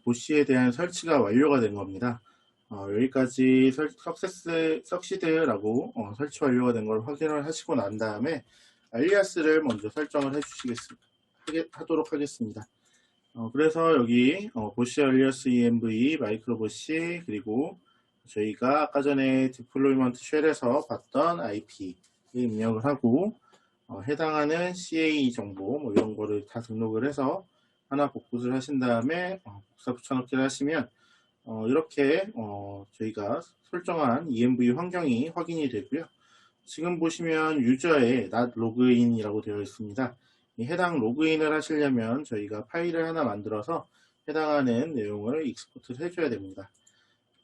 보시에 대한 설치가 완료가 된 겁니다. 여기까지 석시드라고 설치 완료가 된 걸 확인을 하시고 난 다음에 알리아스를 먼저 설정을 하도록 하겠습니다. 그래서 여기 보시 알리아스 env 마이크로 보시 그리고 저희가 아까 전에 디플로이먼트 쉘에서 봤던 IP 입력을 하고 해당하는 CA 정보 뭐 이런 거를 다 등록을 해서 하나 복붙을 하신 다음에 복사 붙여넣기를 하시면 이렇게 저희가 설정한 env 환경이 확인이 되고요. 지금 보시면 유저의 not login이라고 되어 있습니다. 해당 로그인을 하시려면 저희가 파일을 하나 만들어서 해당하는 내용을 익스포트를 해줘야 됩니다.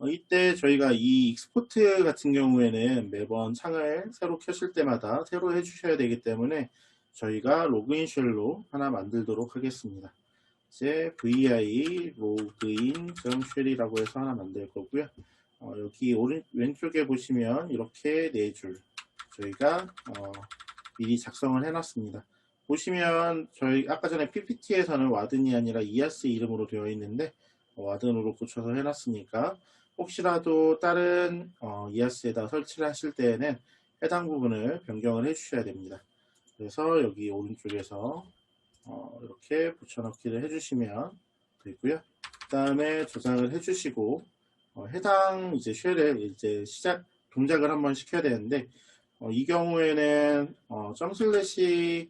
이때 저희가 이 익스포트 같은 경우에는 매번 창을 새로 켜실 때마다 새로 해주셔야 되기 때문에 저희가 로그인 쉘로 하나 만들도록 하겠습니다. 이제 vi login.shell이라고 해서 하나 만들 거고요. 여기 왼쪽에 보시면 이렇게 4줄 저희가 미리 작성을 해놨습니다. 보시면 저희 아까 전에 PPT에서는 와든이 아니라 이아스 이름으로 되어 있는데 와든으로 고쳐서 해놨으니까 혹시라도 다른 이아스에다 설치를 하실 때에는 해당 부분을 변경을 해주셔야 됩니다. 그래서 여기 오른쪽에서 이렇게 붙여넣기를 해주시면 되고요. 그 다음에 저장을 해주시고 해당 이제 쉘을 이제 동작을 한번 시켜야 되는데 이 경우에는 점//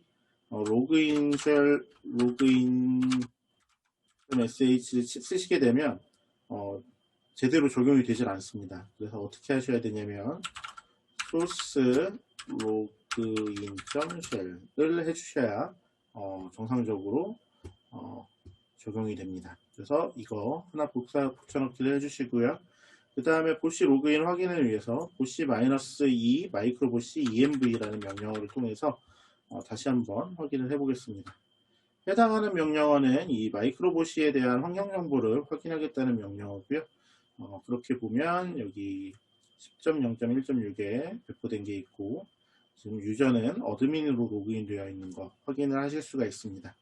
로그인 쉘 로그인 sh 쓰시게 되면 제대로 적용이 되질 않습니다. 그래서 어떻게 하셔야 되냐면 source login.shell을 해주셔야 정상적으로 적용이 됩니다. 그래서 이거 하나 붙여넣기를 해주시고요. 그 다음에 보시 로그인 확인을 위해서 보시 -e 마이크로 보시 env라는 명령어를 통해서 다시 한번 확인을 해 보겠습니다. 해당하는 명령어는 이 마이크로 보시에 대한 환경 정보를 확인하겠다는 명령어고요. 그렇게 보면 여기 10.0.1.6에 배포된 게 있고 지금 유저는 어드민으로 로그인 되어 있는 거 확인을 하실 수가 있습니다.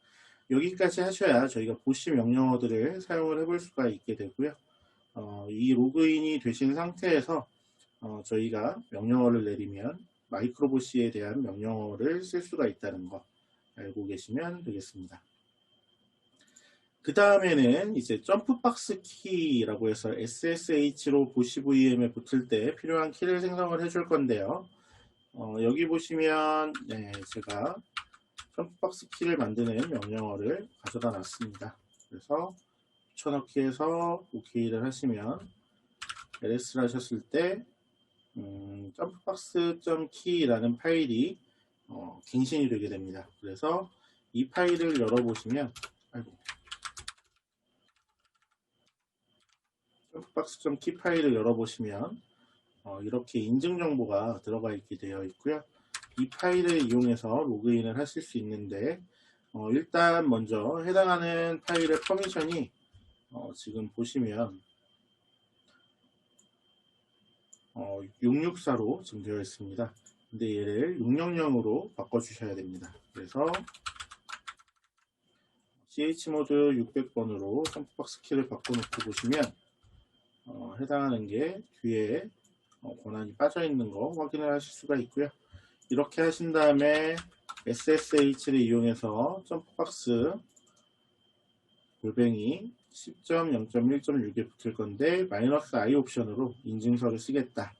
여기까지 하셔야 저희가 보시 명령어들을 사용을 해볼 수가 있게 되고요. 이 로그인이 되신 상태에서 저희가 명령어를 내리면 마이크로 보시에 대한 명령어를 쓸 수가 있다는 거 알고 계시면 되겠습니다. 그 다음에는 이제 점프박스 키라고 해서 SSH로 보시 VM에 붙을 때 필요한 키를 생성을 해줄 건데요. 여기 보시면 제가 점프박스 키를 만드는 명령어를 가져다 놨습니다. 그래서 붙여넣기해서 OK를 하시면 LS를 하셨을 때 점프박스.key라는 파일이 갱신이 되게 됩니다. 그래서 이 파일을 열어보시면 점프박스.key 파일을 열어보시면 이렇게 인증 정보가 들어가 있게 되어 있고요. 이 파일을 이용해서 로그인을 하실 수 있는데 일단 먼저 해당하는 파일의 퍼미션이 지금 보시면 664로 지금 되어 있습니다. 근데 얘를 600으로 바꿔주셔야 됩니다. 그래서 chmod 600번으로 점프박스 키를 바꿔놓고 보시면 해당하는 게 뒤에 권한이 빠져 있는 거 확인을 하실 수가 있고요. 이렇게 하신 다음에 SSH를 이용해서 점프박스 골뱅이 10.0.1.6에 붙을 건데 -i 옵션으로 인증서를 쓰겠다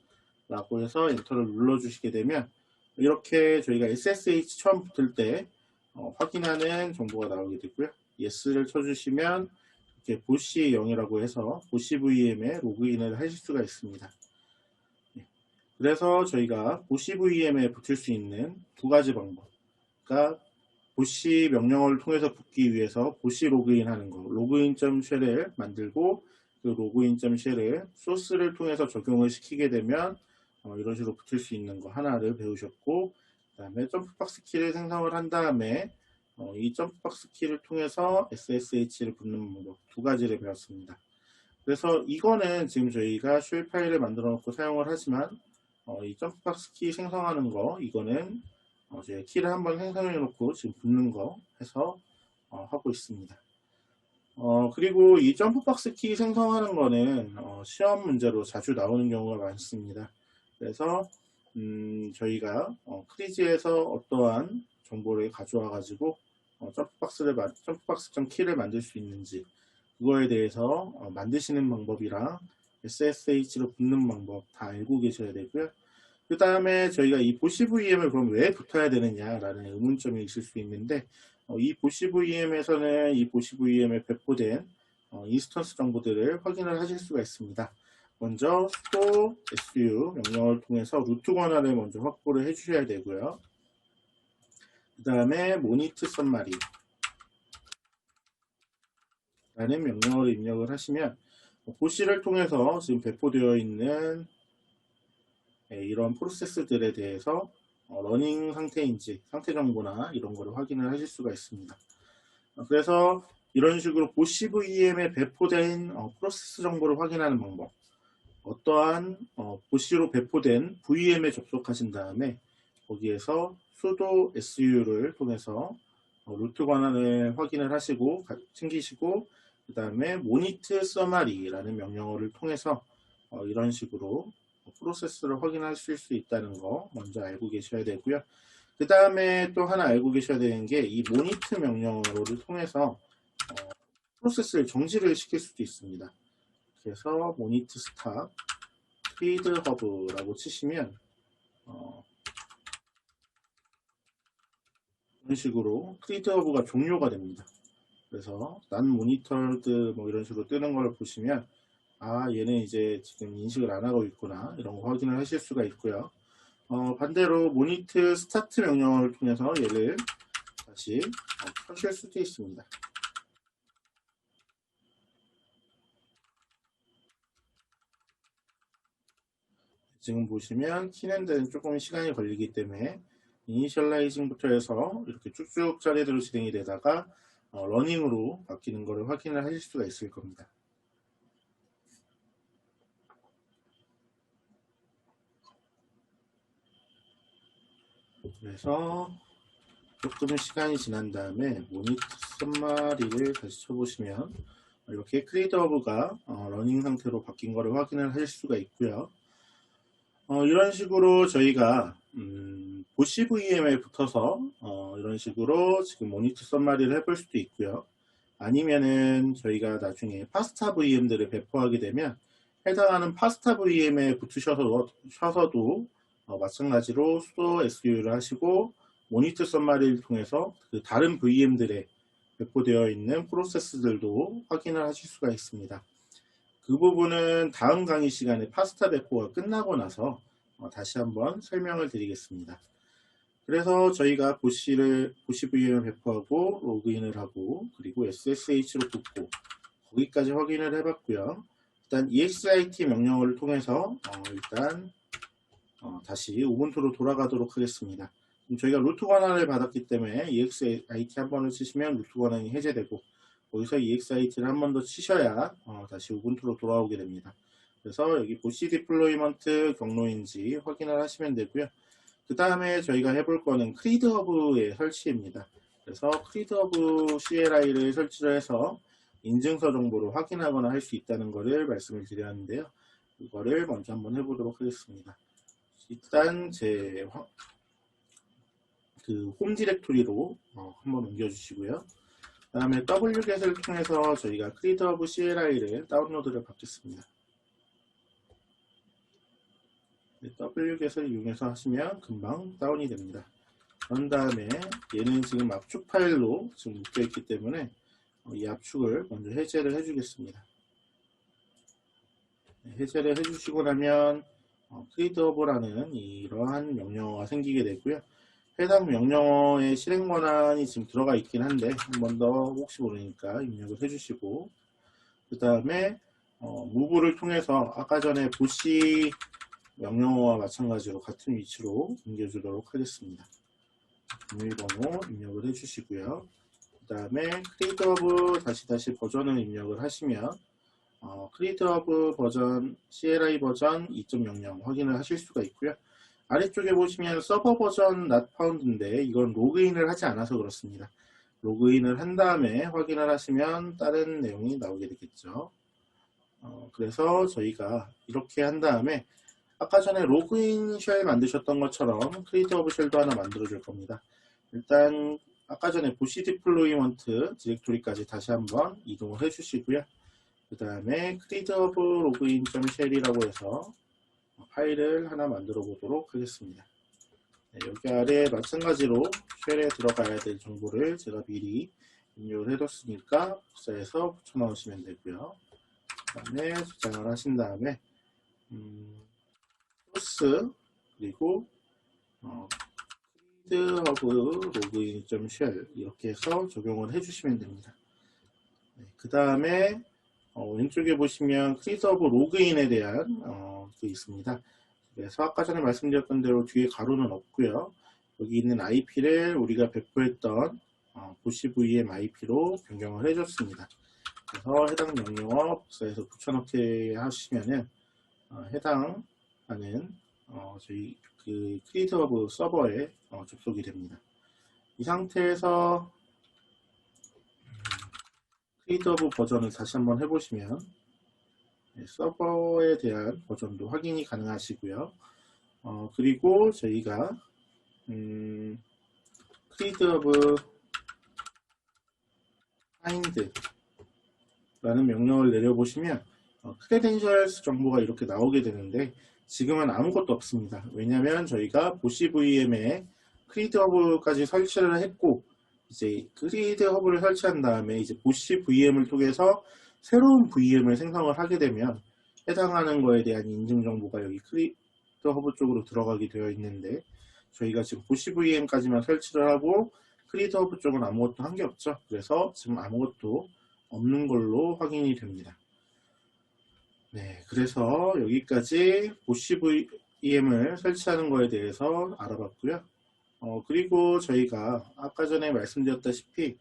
라고 해서 엔터를 눌러 주시게 되면 이렇게 저희가 SSH 처음 붙을 때 확인하는 정보가 나오게 되고요. yes를 쳐주시면 이렇게 보시 0이라고 해서 보시 VM에 로그인을 하실 수가 있습니다. 그래서 저희가 보시 VM에 붙을 수 있는 두 가지 방법, 그러니까 보시 명령어를 통해서 붙기 위해서 보시 로그인 하는 거, 로그인.쉘을 만들고 그 로그인.쉘을 소스를 통해서 적용을 시키게 되면 이런 식으로 붙을 수 있는 거 하나를 배우셨고, 그 다음에 점프박스 키를 생성을 한 다음에 이 점프박스 키를 통해서 SSH를 붙는 방법 두 가지를 배웠습니다. 그래서 이거는 지금 저희가 쉘 파일을 만들어 놓고 사용을 하지만 이 점프박스 키 생성하는 거 이거는 저희 키를 한번 생성해 놓고 지금 붙는 거 해서 하고 있습니다. 그리고 이 점프박스 키 생성하는 거는 시험 문제로 자주 나오는 경우가 많습니다. 그래서 저희가 크리지에서 어떠한 정보를 가져와 가지고 점프박스.키를 만들 수 있는지 그거에 대해서 만드시는 방법이랑 SSH로 붙는 방법 다 알고 계셔야 되고요. 그 다음에 저희가 이 보시 VM을 그럼 왜 붙어야 되느냐라는 의문점이 있을 수 있는데 이 보시 VM에서는 이 보시 VM에 배포된 인스턴스 정보들을 확인을 하실 수가 있습니다. 먼저 sudo su 명령을 통해서 루트 권한을 먼저 확보를 해주셔야 되고요. 그 다음에 monit summary 라는 명령어를 입력을 하시면 보시를 통해서 지금 배포되어 있는 이런 프로세스들에 대해서 러닝 상태인지 상태 정보나 이런 거를 확인을 하실 수가 있습니다. 그래서 이런 식으로 보시 VM에 배포된 프로세스 정보를 확인하는 방법, 어떠한 보시로 배포된 VM에 접속하신 다음에 거기에서 sudo su를 통해서 루트 권한을 확인을 하시고 챙기시고 그 다음에 monit summary라는 명령어를 통해서 이런 식으로 프로세스를 확인하실 수 있다는 거 먼저 알고 계셔야 되고요. 그 다음에 또 하나 알고 계셔야 되는 게 이 monit 명령어를 통해서 프로세스를 정지를 시킬 수도 있습니다. 그래서 monit stop feed hub라고 치시면 이런 식으로 feed hub가 종료가 됩니다. 그래서 non monitored 뭐 이런 식으로 뜨는 걸 보시면 얘는 이제 지금 인식을 안 하고 있구나 이런 거 확인을 하실 수가 있고요. 반대로 monit start 명령어를 통해서 얘를 다시 켜실 수도 있습니다. 지금 보시면 키는 데는 조금 시간이 걸리기 때문에 이니셜라이징부터 해서 이렇게 쭉쭉 자리대로 진행이 되다가 러닝으로 바뀌는 것을 확인을 하실 수가 있을 겁니다. 그래서 조금 시간이 지난 다음에 모니터 썸마리를 다시 쳐보시면 이렇게 크리에이터 허브가 러닝 상태로 바뀐 것을 확인을 하실 수가 있고요. 이런 식으로 저희가 보시 VM에 붙어서 이런 식으로 지금 모니터 썸마리를 해볼 수도 있고요. 아니면은 저희가 나중에 파스타 VM들을 배포하게 되면 해당하는 파스타 VM에 붙으셔서도 마찬가지로 sudo su를 하시고 모니터 썸마리를 통해서 그 다른 VM들에 배포되어 있는 프로세스들도 확인을 하실 수가 있습니다. 그 부분은 다음 강의 시간에 파스타 배포가 끝나고 나서 다시 한번 설명을 드리겠습니다. 그래서 저희가 보시 VM을 배포하고 로그인을 하고 그리고 SSH로 붙고 거기까지 확인을 해봤고요. 일단 exit 명령어를 통해서 일단 다시 우분투로 돌아가도록 하겠습니다. 저희가 루트 권한을 받았기 때문에 exit 한 번을 치시면 루트 권한이 해제되고 거기서 exit를 한 번 더 치셔야 다시 우분투로 돌아오게 됩니다. 그래서 여기 보시 디플로이먼트 경로인지 확인을 하시면 되고요. 그 다음에 저희가 해볼 거는 크리드 허브의 설치입니다. 그래서 크리드 허브 CLI를 설치를 해서 인증서 정보를 확인하거나 할 수 있다는 것을 말씀을 드렸는데요. 이거를 먼저 한번 해보도록 하겠습니다. 일단 제 홈 디렉토리로 한번 옮겨주시고요. 그 다음에 wget을 통해서 저희가 크리드 허브 CLI를 다운로드를 받겠습니다. wget을 이용해서 하시면 금방 다운이 됩니다. 그런 다음에 얘는 지금 압축 파일로 지금 묶여 있기 때문에 이 압축을 먼저 해제를 해주겠습니다. 해제를 해주시고 나면 크리드 허브라는 이러한 명령어가 생기게 되고요. 해당 명령어의 실행 권한이 지금 들어가 있긴 한데 한 번 더 혹시 모르니까 입력을 해주시고 그 다음에 move를 통해서 아까 전에 보시 명령어와 마찬가지로 같은 위치로 옮겨주도록 하겠습니다. 비밀번호 입력을 해주시고요. 그 다음에 크리에이트 허브 다시 버전을 입력을 하시면 크리에이트 허브 버전 CLI 버전 2.00 확인을 하실 수가 있고요. 아래쪽에 보시면 서버 버전 not found인데 이건 로그인을 하지 않아서 그렇습니다. 로그인을 한 다음에 확인을 하시면 다른 내용이 나오게 되겠죠. 그래서 저희가 이렇게 한 다음에 아까 전에 로그인 쉘 만드셨던 것처럼 크리에이트 허브 쉘도 하나 만들어 줄 겁니다. 일단 아까 전에 보시 디플로이먼트 디렉토리까지 다시 한번 이동을 해 주시고요. 그 다음에 크리에이트 허브 로그인.쉘이라고 해서 파일을 하나 만들어 보도록 하겠습니다. 네, 여기 아래 마찬가지로 쉘에 들어가야 될 정보를 제가 미리 입력을 해뒀으니까 복사해서 붙여 넣으시면 되고요. 그 다음에 저장을 하신 다음에 소스 그리고 크리에이트 허브 로그인.쉘 이렇게 해서 적용을 해주시면 됩니다. 네, 그 다음에 왼쪽에 보시면 크리에이트 허브 로그인에 대한 게 있습니다. 그래서 아까 전에 말씀드렸던 대로 뒤에 가로는 없고요. 여기 있는 IP를 우리가 배포했던 보시 VM IP로 변경을 해줬습니다. 그래서 해당 명령어 복사해서 붙여넣기 하시면은 해당하는 저희 그 크리에이트 허브 서버에 접속이 됩니다. 이 상태에서 크리에이트 허브 버전을 다시 한번 해보시면 서버에 대한 버전도 확인이 가능하시고요. 그리고 저희가 크리에이트 허브 find 라는 명령을 내려보시면 크레덴셜스 정보가 이렇게 나오게 되는데 지금은 아무것도 없습니다. 왜냐하면 저희가 보시 VM에 크리에이트 허브까지 설치를 했고 이제 크리에이트 허브를 설치한 다음에 이제 보시 VM을 통해서 새로운 VM을 생성을 하게 되면 해당하는 거에 대한 인증 정보가 여기 크리에이트 허브 쪽으로 들어가게 되어 있는데 저희가 지금 보시 VM까지만 설치를 하고 크리에이트 허브 쪽은 아무것도 한 게 없죠. 그래서 지금 아무것도 없는 걸로 확인이 됩니다. 네, 그래서 여기까지 보시 VM을 설치하는 거에 대해서 알아봤고요. 그리고 저희가 아까 전에 말씀드렸다시피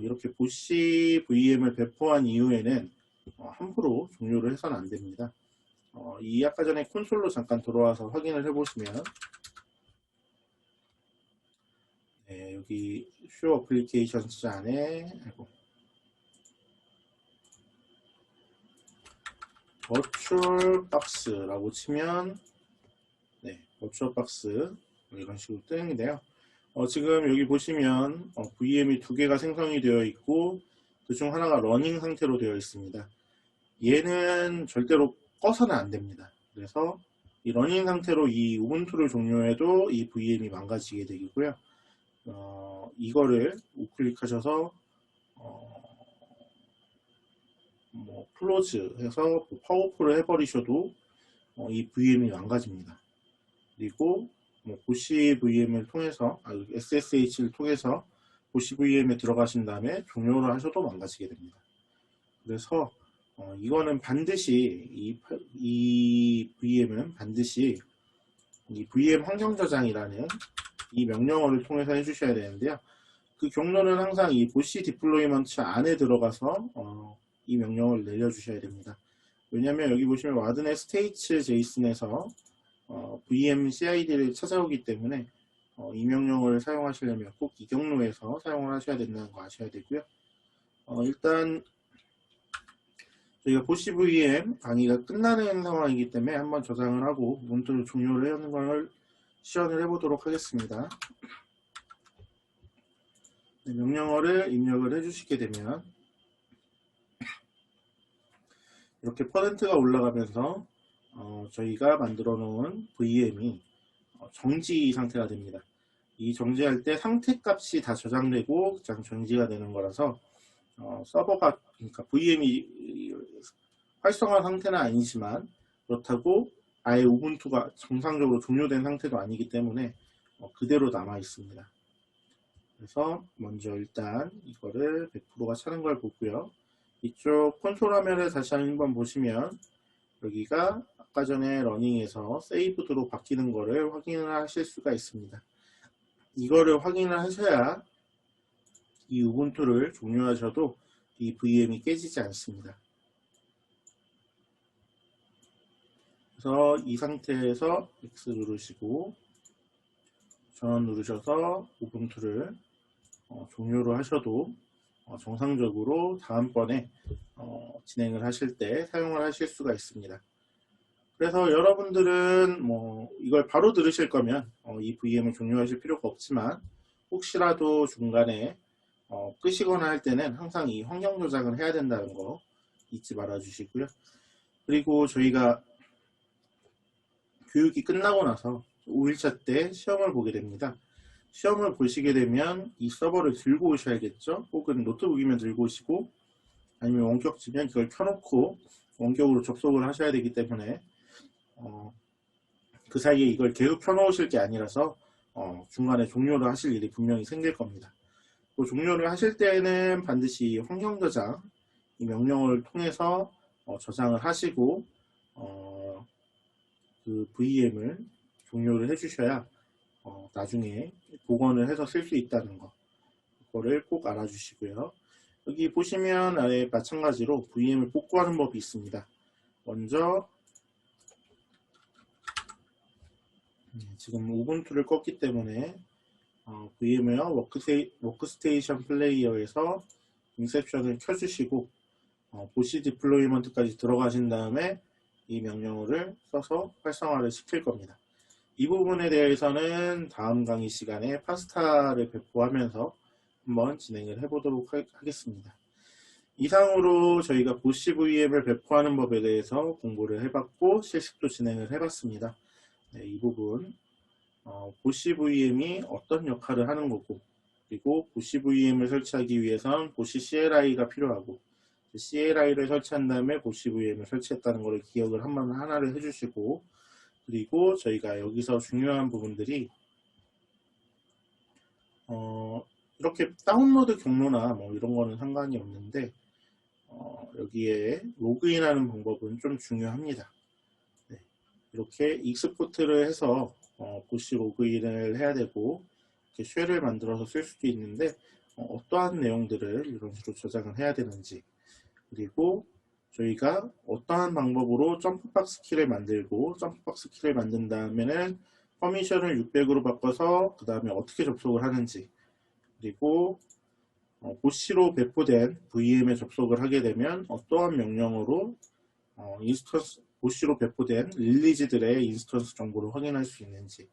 이렇게 보시 VM을 배포한 이후에는 함부로 종료를 해서는 안 됩니다. 이 아까 전에 콘솔로 잠깐 돌아와서 확인을 해보시면 네, 여기 쇼 어플리케이션스 안에 버추얼 박스라고 치면 네, 버추얼 박스 이런 식으로 뜨는데요. 지금 여기 보시면 VM이 두 개가 생성이 되어 있고 그중 하나가 러닝 상태로 되어 있습니다. 얘는 절대로 꺼서는 안 됩니다. 그래서 이 러닝 상태로 이 우분투를 종료해도 이 VM이 망가지게 되고요. 이거를 우클릭하셔서 클로즈 해서 파워풀을 해버리셔도 이 VM이 망가집니다. 그리고 보시 VM을 통해서 SSH를 통해서 보시 VM에 들어가신 다음에 종료를 하셔도 망가지게 됩니다. 그래서 이거는 반드시 이 VM은 반드시 이 VM 환경 저장이라는 이 명령어를 통해서 해주셔야 되는데요. 그 경로는 항상 이 보시 디플로이먼트 안에 들어가서 이 명령을 내려주셔야 됩니다. 왜냐하면 여기 보시면 와드넷 스테이츠 제이슨에서 VM CID를 찾아오기 때문에 이 명령어를 사용하시려면 꼭 이 경로에서 사용을 하셔야 된다는 거 아셔야 되고요. 일단 저희가 보시 VM 강의가 끝나는 상황이기 때문에 한번 저장을 하고 문자로 종료를 하는 걸 시연을 해보도록 하겠습니다. 네, 명령어를 입력을 해주시게 되면 이렇게 퍼센트가 올라가면서 저희가 만들어 놓은 VM이 정지 상태가 됩니다. 이 정지할 때 상태 값이 다 저장되고 그냥 정지가 되는 거라서 서버가 그러니까 VM이 활성화 상태는 아니지만 그렇다고 아예 우분투가 정상적으로 종료된 상태도 아니기 때문에 그대로 남아 있습니다. 그래서 먼저 일단 이거를 100%가 차는 걸 보고요. 이쪽 콘솔 화면을 다시 한번 보시면 여기가 아까 전에 러닝에서 세이브드로 바뀌는 거를 확인을 하실 수가 있습니다. 이거를 확인을 하셔야 이 우분투를 종료하셔도 이 VM이 깨지지 않습니다. 그래서 이 상태에서 X 누르시고 전원 누르셔서 우분투를 종료를 하셔도 정상적으로 다음번에 진행을 하실 때 사용을 하실 수가 있습니다. 그래서 여러분들은 뭐 이걸 바로 들으실 거면 이 VM을 종료하실 필요가 없지만 혹시라도 중간에 끄시거나 할 때는 항상 이 환경 조작을 해야 된다는 거 잊지 말아 주시고요. 그리고 저희가 교육이 끝나고 나서 5일차 때 시험을 보게 됩니다. 시험을 보시게 되면 이 서버를 들고 오셔야겠죠. 혹은 노트북이면 들고 오시고 아니면 원격지면 이걸 켜놓고 원격으로 접속을 하셔야 되기 때문에 그 사이에 이걸 계속 켜놓으실 게 아니라서 중간에 종료를 하실 일이 분명히 생길 겁니다. 또 종료를 하실 때는 반드시 환경 저장 이 명령을 통해서 저장을 하시고 그 VM을 종료를 해주셔야 나중에 복원을 해서 쓸 수 있다는 거 그거를 꼭 알아주시고요. 여기 보시면 아래 마찬가지로 VM을 복구하는 법이 있습니다. 먼저 지금 우분투를 껐기 때문에 VM웨어 워크스테이션 플레이어에서 인셉션을 켜주시고 보시 디플로이먼트까지 들어가신 다음에 이 명령어를 써서 활성화를 시킬 겁니다. 이 부분에 대해서는 다음 강의 시간에 파스타를 배포하면서 한번 진행을 해보도록 하겠습니다. 이상으로 저희가 보시 VM을 배포하는 법에 대해서 공부를 해봤고 실습도 진행을 해봤습니다. 네, 이 부분 보시 VM이 어떤 역할을 하는 거고 그리고 보시 VM을 설치하기 위해선 보시 CLI가 필요하고 CLI를 설치한 다음에 보시 VM을 설치했다는 것을 기억을 한번 하나를 해주시고 그리고 저희가 여기서 중요한 부분들이 이렇게 다운로드 경로나 뭐 이런 거는 상관이 없는데 여기에 로그인하는 방법은 좀 중요합니다. 네, 이렇게 익스포트를 해서 보시 로그인을 해야 되고 이렇게 쉘을 만들어서 쓸 수도 있는데 어떠한 내용들을 이런 식으로 저장을 해야 되는지 그리고 저희가 어떠한 방법으로 점프박스 키를 만들고 점프박스 키를 만든 다음에는 퍼미션을 600으로 바꿔서 그 다음에 어떻게 접속을 하는지 그리고 보시로 배포된 VM에 접속을 하게 되면 어떠한 명령으로 보시로 배포된 릴리즈들의 인스턴스 정보를 확인할 수 있는지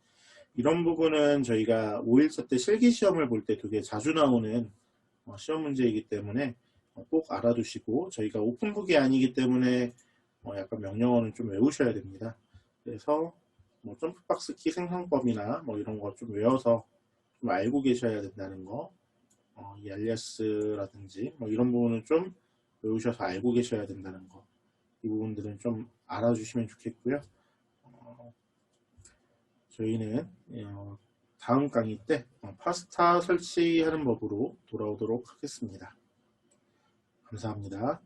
이런 부분은 저희가 5일차 때 실기시험을 볼 때 되게 자주 나오는 시험 문제이기 때문에 꼭 알아두시고 저희가 오픈북이 아니기 때문에 약간 명령어는 좀 외우셔야 됩니다. 그래서 뭐 점프박스 키 생성법이나 뭐 이런 거 좀 외워서 좀 알고 계셔야 된다는 거 이 알리아스라든지 뭐 이런 부분은 좀 외우셔서 알고 계셔야 된다는 거 이 부분들은 좀 알아주시면 좋겠고요. 저희는 다음 강의 때 파스타 설치하는 법으로 돌아오도록 하겠습니다. 감사합니다.